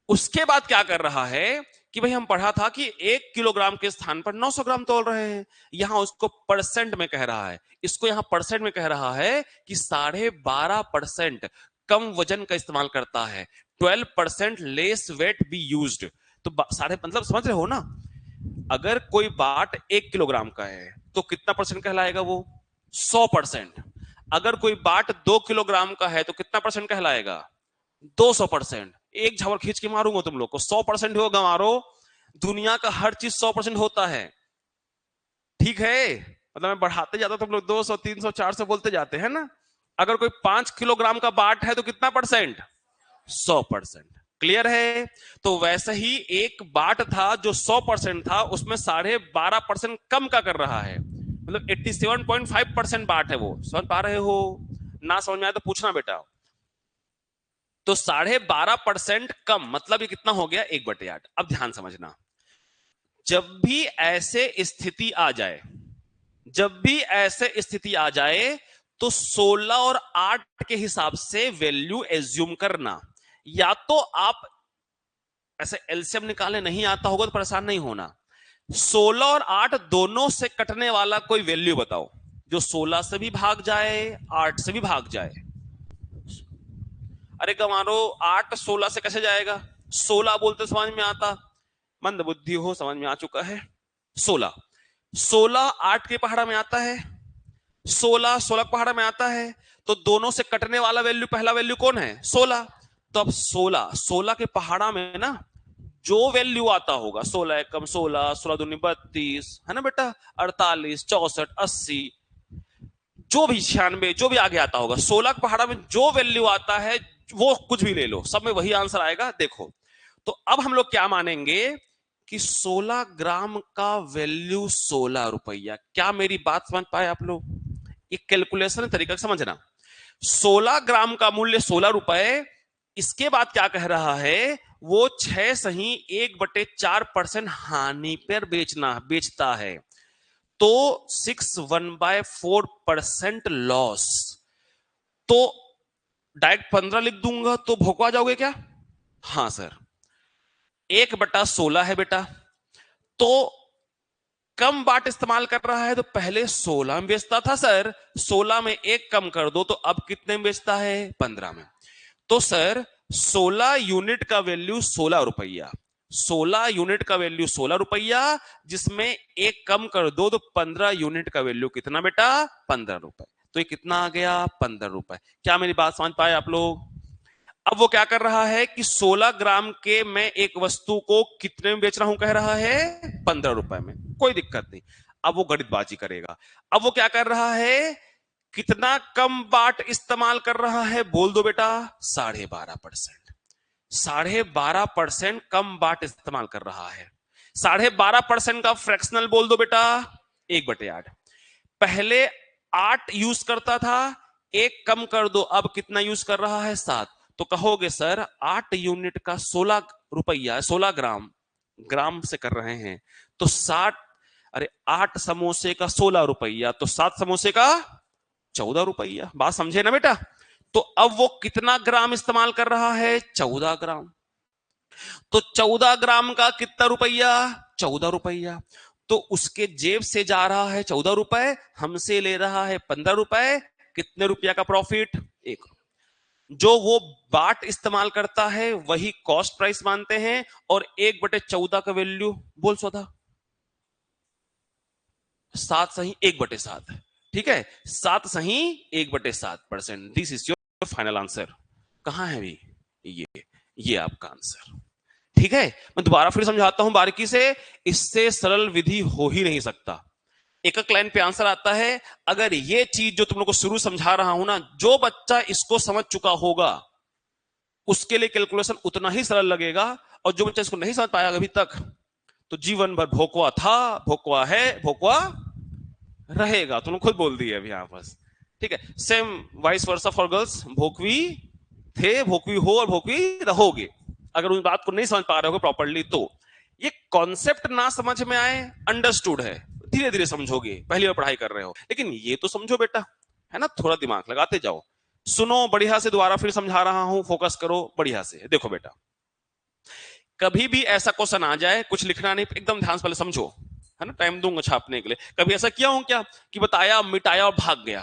उसके बाद क्या कर रहा है कि भाई हम पढ़ा था कि 1 किलोग्राम के स्थान पर 900 ग्राम तोल रहे हैं, यहां उसको परसेंट में कह रहा है, इसको यहां परसेंट में कह रहा है कि 12.5% कम वजन का इस्तेमाल करता है, 12% लेस वेट बी यूज्ड। तो साढ़े मतलब समझ रहे हो ना, अगर कोई बाट 1 किलोग्राम का है तो कितना परसेंट कहलाएगा वो, 100%। अगर कोई बाट 2 किलोग्राम का है तो कितना परसेंट कहलाएगा, 200%। एक झवर खींच के मारूंगा तुम लोग को। 100% होगा मारो। दुनिया का हर चीज 100% होता है, ठीक है? मतलब मैं बढ़ाते जाता तुम लोग 200 300 400 बोलते जाते हैं ना। अगर कोई 5 किलोग्राम का बाट है तो कितना परसेंट? 100%। क्लियर है? तो वैसे ही एक बाट था जो 100% था, उसमें 12.5% कम का कर रहा है, मतलब 87.5% बाट है वो। समझ पा रहे हो? ना समझ में आया तो पूछना बेटा। तो 12.5% कम मतलब ये कितना हो गया? 1/8। अब ध्यान समझना, जब भी ऐसे स्थिति आ जाए, जब भी ऐसे स्थिति आ जाए तो 16 और 8 के हिसाब से वैल्यू एज्यूम करना। या तो आप ऐसे एलसीएम निकालने नहीं आता होगा तो परेशान नहीं होना। 16 और 8 दोनों से कटने वाला कोई वैल्यू बताओ जो 16 से भी भाग जाए, 8 से भी भाग जाए। अरे कमारो, 8 16 से कैसे जाएगा? 16 बोलते समझ में आता, मंद बुद्धि हो, समझ में आ चुका है। 16 16 8 के पहाड़ा में आता है, 16 16 पहाड़ा में आता है। तो दोनों से कटने वाला वैल्यू, पहला वैल्यू कौन है? 16। तो अब 16 16 के पहाड़ा में ना जो वैल्यू आता होगा, 16 एकम 16, 16 दूनी 32, है ना बेटा, 48 64 80, जो भी 96, जो भी आगे आता होगा, 16 पहाड़ा में जो वैल्यू आता है वो कुछ भी ले लो, सब में वही आंसर आएगा। देखो, तो अब हम लोग क्या मानेंगे कि 16 ग्राम का वैल्यू 16 रुपया। क्या मेरी बात समझ पाए आप लोग? ये कैलकुलेशन तरीका समझना। 16 ग्राम का मूल्य 16 रुपए। इसके बाद क्या कह रहा है? वो 6 सही 1/4% हानि पर बेचता है, तो 6 1/4% लॉस। तो डायरेक्ट 15 लिख दूंगा तो भोकवा जाओगे क्या? हाँ सर, 1/16 है बेटा। तो कम बाट इस्तेमाल कर रहा है तो पहले 16 में बेचता था सर, 16 में एक कम कर दो तो अब कितने में बेचता है? 15 में। तो सर 16 यूनिट का वैल्यू 16 रुपया, 16 यूनिट का वैल्यू 16 रुपया, जिसमें एक कम कर दो तो 15 यूनिट का वैल्यू कितना बेटा? 15 रुपए। तो ये कितना आ गया? 15 रुपए। क्या मेरी बात समझ पाए आप लोग? अब वो क्या कर रहा है कि 16 ग्राम के मैं एक वस्तु को कितने में बेच रहा हूं, कह रहा है 15 रुपए में। कोई दिक्कत नहीं, अब वो गणितबाजी करेगा। अब वो क्या कर रहा है? कितना कम बाट इस्तेमाल कर रहा है? बोल दो बेटा। 12.5%। 12.5% कम बाट इस्तेमाल कर रहा है। 12.5% का फ्रैक्शनल बोल दो बेटा। 1/8। पहले 8 यूज करता था, एक कम कर दो, अब कितना यूज कर रहा है? 7। तो कहोगे सर 8 यूनिट का 16 रुपया, 16 ग्राम, ग्राम से कर रहे हैं तो 60, अरे 8 समोसे का 16 रुपया तो 7 समोसे का 14 रुपया। बात समझे ना बेटा? तो अब वो कितना ग्राम इस्तेमाल कर रहा है? 14 ग्राम। तो 14 ग्राम का कितना रुपया? 14 रुपया। तो उसके जेब से जा रहा है 14 रुपए, हमसे ले रहा है 15 रुपए। कितने रुपया का प्रॉफिट? 1। जो वो बाट इस्तेमाल करता है वही कॉस्ट प्राइस मानते हैं, और 1/14 का वैल्यू बोल सोधा 7 सही 1/7। ठीक है, 7 सही 1/7%। This is your final answer. कहां है भी ये आपका आंसर। ठीक है, मैं दोबारा फिर समझाता हूं बारीकी से। इससे सरल विधि हो ही नहीं सकता। एक एक लाइन पे आंसर आता है। अगर ये चीज जो तुम लोग को शुरू समझा रहा हूं ना, जो बच्चा इसको समझ चुका होगा उसके लिए कैलकुलेशन उतना ही सरल लगेगा, और जो बच्चा इसको नहीं समझ पाया अभी तक तो जीवन भर भोकवा था, भोकवा है, भोकवा रहेगा। तुमने खुद बोल दिया अभी आपस। ठीक है, same vice versa for girls. भोकवी थे, भोकवी हो और भोकवी रहोगे। अगर उस बात को नहीं समझ पा रहे हो प्रॉपर्ली तो ये कॉन्सेप्ट ना समझ में आए, अंडरस्टूड है, धीरे धीरे समझोगे, पहली बार पढ़ाई कर रहे हो, लेकिन ये तो समझो बेटा, है ना? थोड़ा दिमाग लगाते जाओ। सुनो बढ़िया से, दोबारा फिर समझा रहा हूं, फोकस करो बढ़िया से। देखो बेटा, कभी भी ऐसा क्वेश्चन आ जाए, कुछ लिखना नहीं, एकदम ध्यान से पहले समझो, है ना? टाइम दूंगा छापने के लिए। कभी ऐसा किया हूं क्या कि बताया, मिटाया और भाग गया?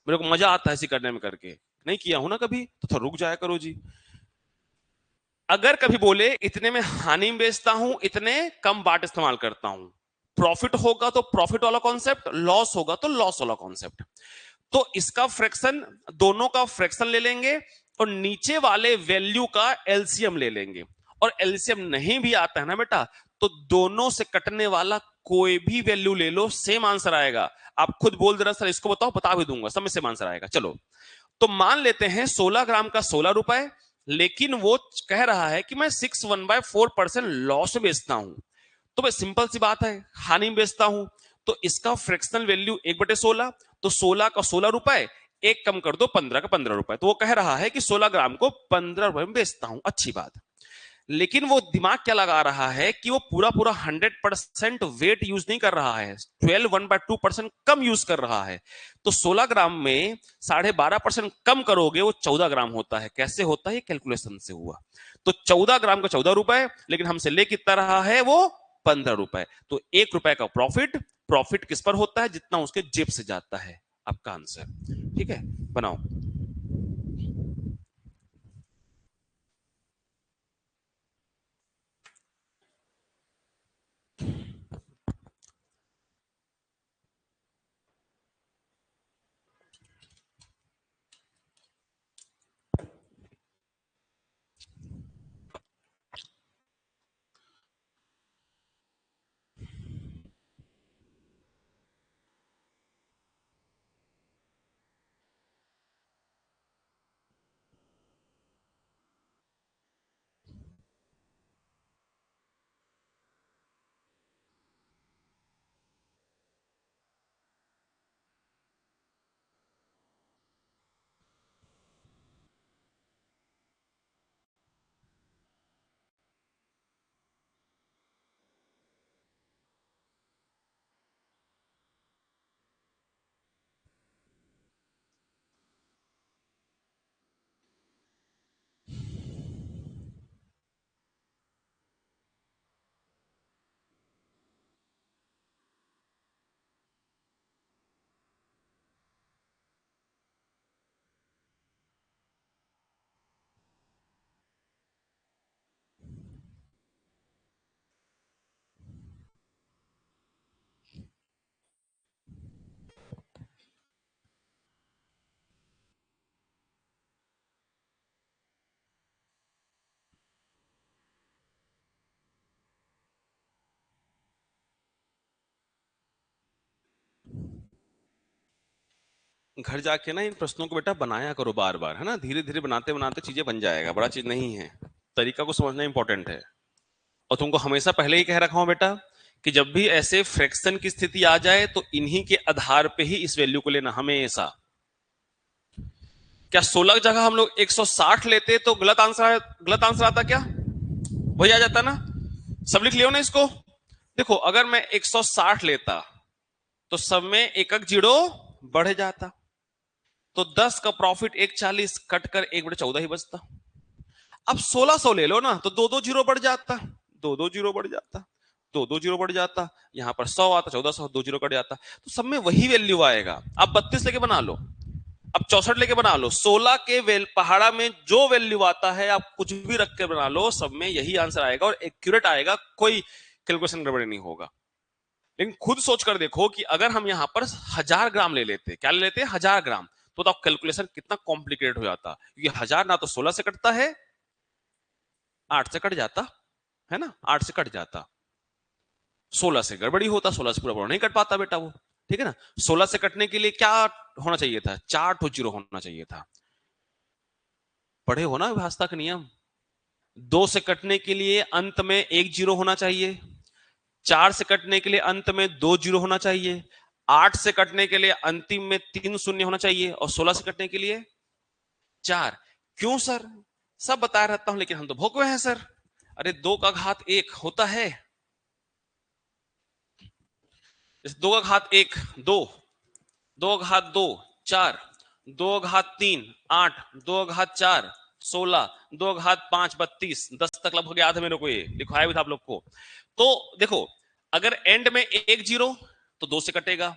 मेरे को मजा आता है ऐसे करने में, करके नहीं किया हूं ना कभी, तो थोड़ा रुक जाया करो जी। अगर कभी बोले इतने में हानि में बेचता हूं, इतने कम बाट इस्तेमाल करता हूं, प्रॉफिट होगा तो प्रॉफिट वाला कॉन्सेप्ट, लॉस होगा तो लॉस वाला कॉन्सेप्ट। तो इसका फ्रैक्शन, दोनों का फ्रैक्शन ले लेंगे, और नीचे वाले वैल्यू का एलसीएम ले लेंगे, और एलसीएम नहीं भी आता है ना बेटा, तो दोनों से कटने वाला कोई भी वैल्यू ले लो, सेम आंसर आएगा। आप खुद बोल देना सर इसको बताओ, बता भी दूंगा, सब में सेम आंसर आएगा। चलो, तो मान लेते हैं 16 ग्राम का 16 रुपए, लेकिन वो कह रहा है कि मैं 6 1/4% लॉस में बेचता हूं। तो भाई सिंपल सी बात है, हानि में बेचता हूं, तो इसका फ्रैक्शनल वैल्यू 1/16, तो 16 का 16 रुपए, एक कम कर दो 15 का 15 रुपए, तो वो कह रहा है कि 16 ग्राम को 15 रुपए में बेचता हूं। अच्छी बात। लेकिन वो दिमाग क्या लगा रहा है कि वो पूरा पूरा 100% वेट यूज नहीं कर रहा है, 12 1/2% कम यूज कर रहा है। तो 16 ग्राम में 12.5% कम करोगे, वो 14 ग्राम होता है। कैसे होता है? कैलकुलेशन से हुआ। तो 14 ग्राम का 14 रुपए, लेकिन हमसे ले कितना रहा है वो 15 रुपए। तो 1 रुपए का प्रॉफिट। प्रॉफिट किस पर होता है? जितना उसके जेब से जाता है। आपका आंसर ठीक है, बनाओ। घर जाके ना इन प्रश्नों को बेटा बनाया करो बार बार, है ना, धीरे धीरे बनाते बनाते चीजें बन जाएगा, बड़ा चीज नहीं है। तरीका को समझना इंपॉर्टेंट है। और तुमको हमेशा पहले ही कह रखा हूं बेटा कि जब भी ऐसे फ्रैक्शन की स्थिति आ जाए तो इन्हीं के आधार पे ही इस वैल्यू को लेना हमेशा। क्या 16 की जगह हम लोग 160 लेते तो गलत आंसर आता क्या? वही आ जाता ना। सब लिख लियो ना इसको। देखो, अगर मैं 160 लेता तो सब में एक एक जीरो बढ़ जाता, तो 10 का प्रॉफिट 140 कट कर 1/14 ही बचता। अब 1600 ले लो ना, तो दो दो जीरो बढ़ जाता, दो दो जीरो बढ़ जाता, दो दो जीरो बढ़ जाता, यहां पर 100 आता, 1400, दो जीरो कट जाता, तो सब में वही वैल्यू आएगा। अब 32 लेके बना लो, अब 64 लेके बना लो, 16 के पहाड़ा में जो वैल्यू आता है आप कुछ भी रख के बना लो, सब में यही आंसर आएगा और एक्यूरेट आएगा, कोई कैलकुलेशन गड़बड़ी नहीं होगा। लेकिन खुद सोच कर देखो कि अगर हम यहां पर 1000 ग्राम ले लेते, क्या ले लेते? 1000 ग्राम, तो कैलकुलेशन कितना कॉम्प्लिकेटेड हो जाता, क्योंकि 1000 ना तो 16 से कटता है, 8 से कट जाता है ना, 8 से कट जाता, 16 से गड़बड़ी होता, 16 से पूरा पूरा नहीं कट पाता बेटा वो। ठीक है ना। 16 से कटने के लिए क्या होना चाहिए था? 4 ठो जीरो होना चाहिए था। पढ़े हो ना भाषा का नियम? 2 से कटने के लिए अंत में एक जीरो होना चाहिए, 4 से कटने के लिए अंत में 2 जीरो होना चाहिए, 8 से कटने के लिए अंतिम में 3 शून्य होना चाहिए, और 16 से कटने के लिए 4। क्यों सर? सब बता रहता हूं, लेकिन हम तो भोंकवे हैं सर। अरे 2 का घात 1 होता है, 2 का घात 1 2, 2 का घात 2 4, 2 का घात 3 8, 2 का घात 4 16, 2 का घात 5 32, 10 तक लगभग याद है मेरे को, ये लिखवाया भी था आप लोग को। तो देखो, अगर एंड में एक जीरो तो 2 से कटेगा,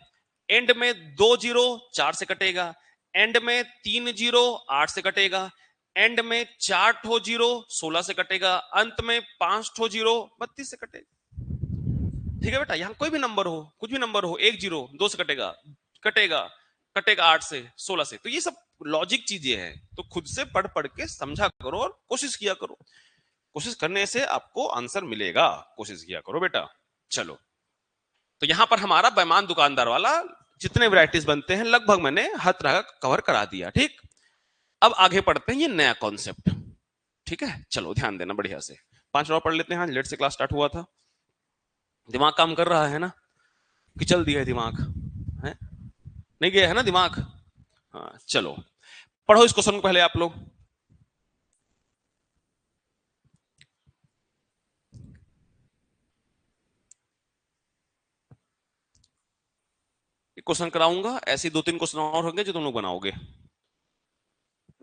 एंड में 2 जीरो 4 से कटेगा, एंड में 3 जीरो 8 से कटेगा, एंड में 4 ठो जीरो 16 से कटेगा, अंत में 5 ठो जीरो 32 से कटेगा। ठीक है बेटा, यहां कोई भी नंबर हो, कुछ भी नंबर हो, एक जीरो 2 से कटेगा, कटेगा कटेगा 8 से 16 से, तो ये सब लॉजिक चीजें हैं, तो खुद से पढ़ पढ़ के समझा करो और कोशिश किया करो। कोशिश करने से आपको आंसर मिलेगा, कोशिश किया करो बेटा। चलो, तो यहां पर हमारा बेईमान दुकानदार वाला जितने वैरायटीज बनते हैं लगभग मैंने हर तरह का कवर करा दिया। ठीक, अब आगे पढ़ते हैं ये नया कॉन्सेप्ट। ठीक है, चलो ध्यान देना बढ़िया से। 5 और पढ़ लेते हैं। लेट से क्लास स्टार्ट हुआ था, दिमाग काम कर रहा है ना, कि चल दिया है दिमाग है, नहीं गया है ना दिमाग। हाँ चलो, पढ़ो इस क्वेश्चन को पहले आप लोग। क्वेश्चन कराऊंगा, ऐसे 2-3 क्वेश्चन और होंगे जो तुम लोग बनाओगे।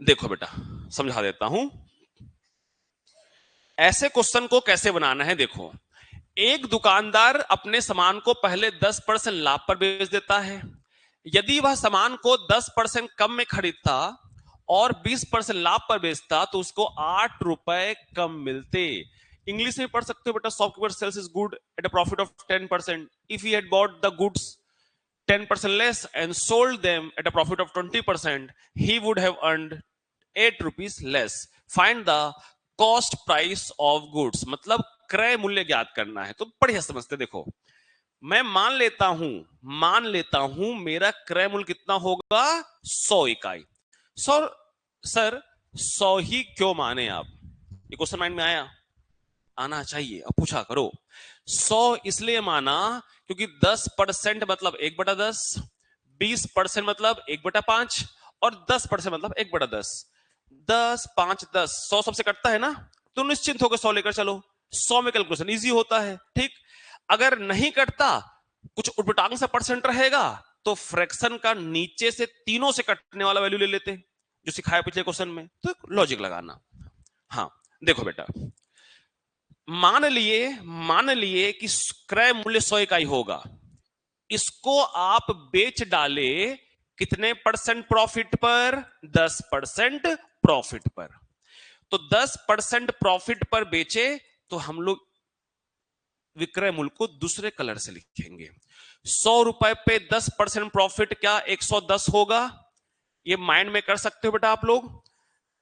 देखो बेटा, समझा देता हूं ऐसे क्वेश्चन को कैसे बनाना है। देखो, एक दुकानदार अपने सामान को पहले 10% लाभ पर बेच देता है। यदि वह सामान को 10% कम में खरीदता और 20% लाभ पर बेचता तो उसको 8 रुपए कम मिलते। इंग्लिश में पढ़ सकते हो बेटा, shopkeeper sells is good at a profit of 10%। If he had bought the goods 10% less and sold them at a profit of 20%, he would have earned 8 rupees less. Find the cost price of goods. मतलब क्रय मूल्य ज्ञात करना है। तो बढ़िया समझते, देखो मैं मान लेता हूं मेरा क्रय मूल्य कितना होगा, 100 इकाई। सर 100 ही क्यों माने आप, ये क्वेश्चन माइंड में आया, आना चाहिए, अब पूछा करो। 100 इसलिए माना क्योंकि 10% मतलब 1/10, 20% मतलब 1/5 और 10% मतलब 1/10। 10, 5, 10, 100 सबसे कटता है ना, तो निश्चिंत होकर 100 लेकर चलो। 100 में कैलकुलेशन इजी होता है। ठीक, अगर नहीं कटता, कुछ उठपटांग से परसेंट रहेगा, तो फ्रैक्शन का नीचे से तीनों से कटने वाला वैल्यू ले लेते, जो सिखाया पिछले क्वेश्चन में। तो लॉजिक लगाना। हाँ देखो बेटा, मान लिए कि क्रय मूल्य 100 इकाई होगा, इसको आप बेच डाले कितने परसेंट प्रॉफिट पर, 10% प्रॉफिट पर। तो 10% प्रॉफिट पर बेचे तो हम लोग विक्रय मूल्य को दूसरे कलर से लिखेंगे। 100 रुपए पे 10% प्रॉफिट क्या 110 होगा, ये माइंड में कर सकते हो बेटा आप लोग।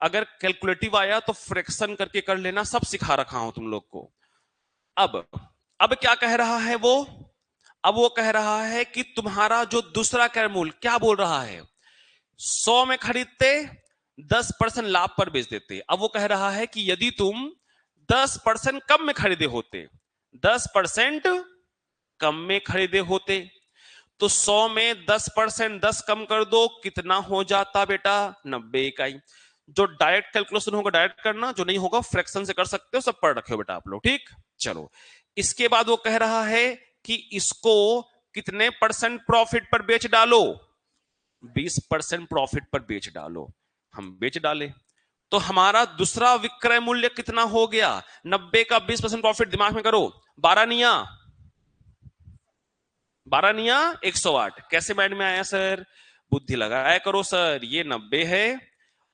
अगर कैलकुलेटिव आया तो फ्रैक्शन करके कर लेना, सब सिखा रखा हूं तुम लोग को। अब क्या कह रहा है वो, अब वो कह रहा है कि तुम्हारा जो दूसरा क्रय मूल्य क्या बोल रहा है, 100 में खरीदते 10% लाभ पर बेच देते। अब वो कह रहा है कि यदि तुम 10% कम में खरीदे होते, 10% कम में खरीदे होते, तो 100 में 10% 10 कम कर दो, कितना हो जाता बेटा, 90 इकाई। जो डायरेक्ट कैलकुलेशन होगा डायरेक्ट करना, जो नहीं होगा फ्रैक्शन से कर सकते हो, सब पढ़ रखे हो बेटा आप लोग। ठीक, चलो इसके बाद वो कह रहा है कि इसको कितने परसेंट प्रॉफिट पर बेच डालो, 20% प्रॉफिट पर बेच डालो। हम बेच डाले तो हमारा दूसरा विक्रय मूल्य कितना हो गया, 90 का 20% प्रॉफिट, दिमाग में करो, 12 निया 108। कैसे माइंड में आया सर, बुद्धि लगाया करो सर। ये 90 है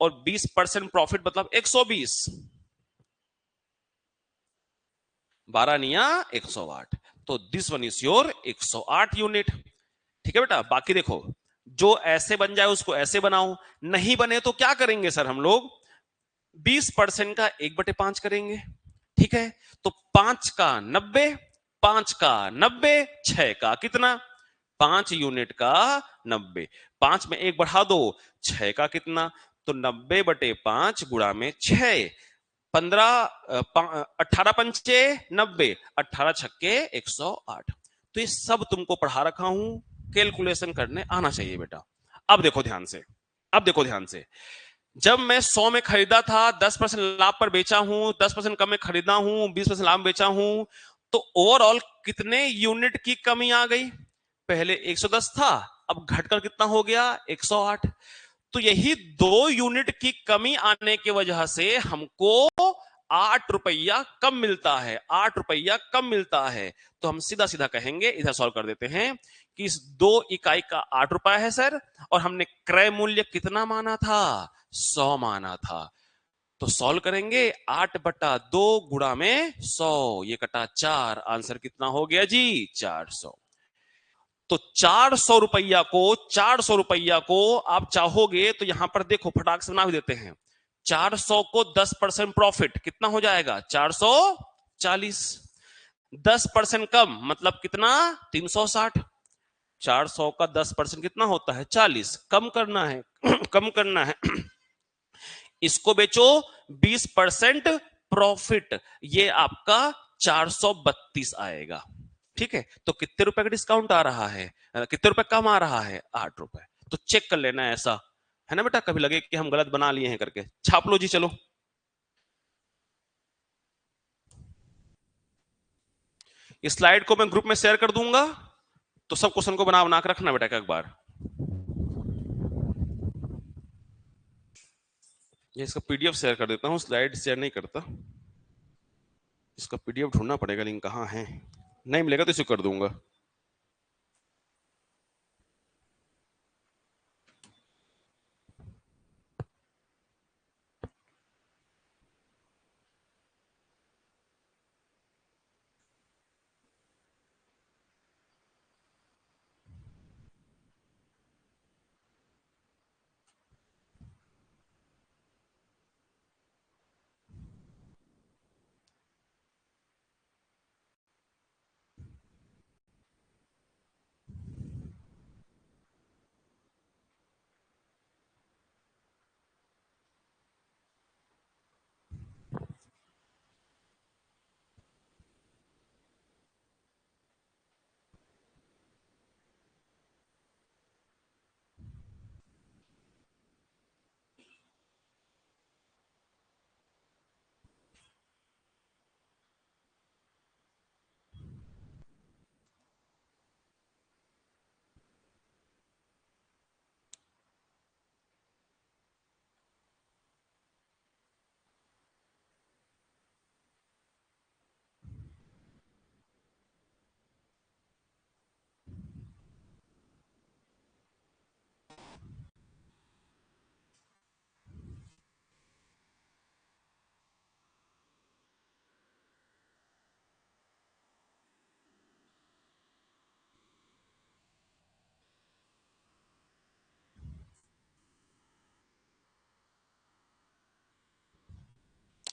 और 20% प्रॉफिट मतलब 120, 12 निया 108, तो this one is your 108 unit. ठीक है बेटा, बाकी देखो जो ऐसे बन जाए उसको ऐसे बनाओ, नहीं बने तो क्या करेंगे सर हम लोग, 20% का 1/5 करेंगे। ठीक है, तो 5 का 90, 5 का 90, 6 का कितना, 5 यूनिट का 90, 5 में 1 बढ़ा दो, 6 का कितना, तो 90/5 गुणा में 6, 18 पंचे 90, 18 छक्के 108। तो ये सब तुमको पढ़ा रखा हूं, कैलकुलेशन करने आना चाहिए बेटा। अब देखो ध्यान से, अब देखो ध्यान से, जब मैं 100 में खरीदा था, 10% लाभ पर बेचा हूं, 10% कम में खरीदा हूं, 20% लाभ में बेचा हूं, तो ओवरऑल कितने यूनिट की कमी आ गई, पहले 110 था, अब घटकर कितना हो गया 108। तो यही 2 यूनिट की कमी आने की वजह से हमको 8 रुपया कम मिलता है, 8 रुपया कम मिलता है। तो हम सीधा सीधा कहेंगे, इधर सॉल्व कर देते हैं कि इस 2 इकाई का 8 रुपया है सर, और हमने क्रय मूल्य कितना माना था, 100 माना था। तो सॉल्व करेंगे, 8/2 गुणा में 100, ये कटा 4, आंसर कितना हो गया जी 400। तो 400 रुपया को आप चाहोगे तो यहां पर देखो फटाक से बना भी देते हैं। 400 को 10% प्रॉफिट कितना हो जाएगा 440। 10% कम मतलब कितना 360। 400 का 10% कितना होता है 40। कम करना है कम करना है इसको बेचो 20% प्रॉफिट, ये आपका 432 आएगा। ठीक है, तो कितने रुपए का डिस्काउंट आ रहा है, कितने रुपए कम आ रहा है 8 रुपए। तो चेक कर लेना ऐसा है ना बेटा, कभी लगे कि हम गलत बना लिए हैं करके छाप लो जी। चलो इस स्लाइड को मैं ग्रुप में शेयर कर दूंगा, तो सब क्वेश्चन को बना बना कर रखना बेटा एक बार। ये इसका पीडीएफ शेयर कर देता हूं, स्लाइड शेयर नहीं करता। इसका पीडीएफ ढूंढना पड़ेगा, लिंक कहां है, नहीं मिलेगा तो इसे कर दूंगा।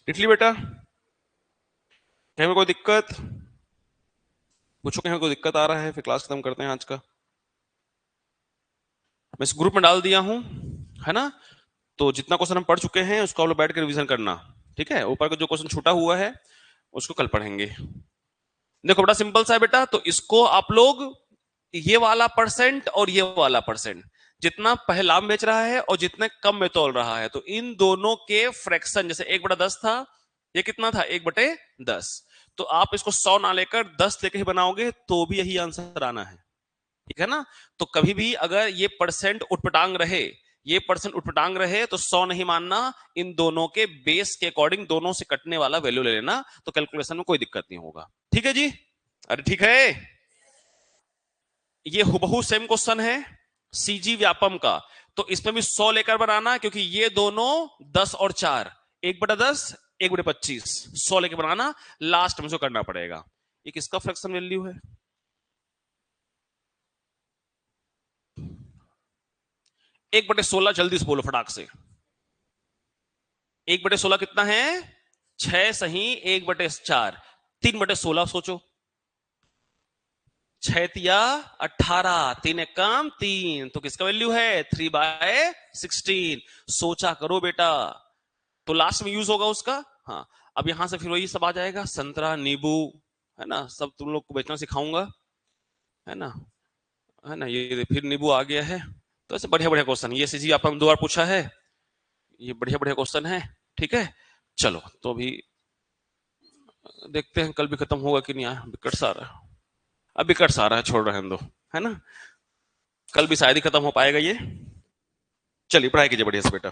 इटली बेटा कहीं में कोई दिक्कत पूछो, कहीं में कोई दिक्कत आ रहा है, फिर क्लास खत्म करते हैं आज का। मैं इस ग्रुप में डाल दिया हूं है ना, तो जितना क्वेश्चन हम पढ़ चुके हैं उसको आप लोग बैठ के रिवीजन करना। ठीक है, ऊपर का जो क्वेश्चन छूटा हुआ है उसको कल पढ़ेंगे। देखो बड़ा सिंपल सा है बेटा, तो इसको आप लोग ये वाला परसेंट और ये वाला परसेंट, जितना पहला में बेच रहा है और जितने कम में तोल रहा है, तो इन दोनों के फ्रैक्शन, जैसे 1/10 था, ये कितना था 1/10, तो आप इसको 100 ना लेकर 10 लेके ही बनाओगे तो भी यही आंसर आना है। ठीक है ना, तो कभी भी अगर ये परसेंट उठपटांग रहे, ये परसेंट उठपटांग रहे, तो 100 नहीं मानना, इन दोनों के बेस के अकॉर्डिंग दोनों से कटने वाला वैल्यू ले लेना, तो कैलकुलेशन में कोई दिक्कत नहीं होगा। ठीक है जी, अरे ठीक है, ये हुबहू सेम क्वेश्चन है सीजी व्यापम का, तो इसमें भी 100 लेकर बनाना, क्योंकि ये दोनों 10 और 4, 1/10 1/25, 100 लेकर बनाना, लास्ट में जो करना पड़ेगा। ये किसका फ्रैक्शन वैल्यू है 1/16, जल्दी से बोलो फटाक से। 1/16 कितना है 6 सही, 1/4 3/16 सोचो, 6×18 3 कम 3, तो किसका वैल्यू है 3/16। सोचा करो बेटा, तो लास्ट में यूज होगा उसका। हाँ, अब यहां से फिर वही सब आ जाएगा, संतरा नींबू है ना, सब तुम लोग को बेचना सिखाऊंगा है ना, है ना, ये फिर नींबू आ गया है। तो ऐसे बढ़िया बढ़िया क्वेश्चन, ये सीजी आपने 2 बार पूछा है, ये बढ़िया बढ़िया क्वेश्चन है। ठीक है, चलो तो अभी देखते हैं कल भी खत्म होगा कि नहीं। आया विकट सा आ रहा है, अब विकट सा आ रहा है, छोड़ रहे हैं दो, है ना, कल भी शायद ही खत्म हो पाएगा ये। चलिए पढ़ाई कीजिए बढ़िया से बेटा।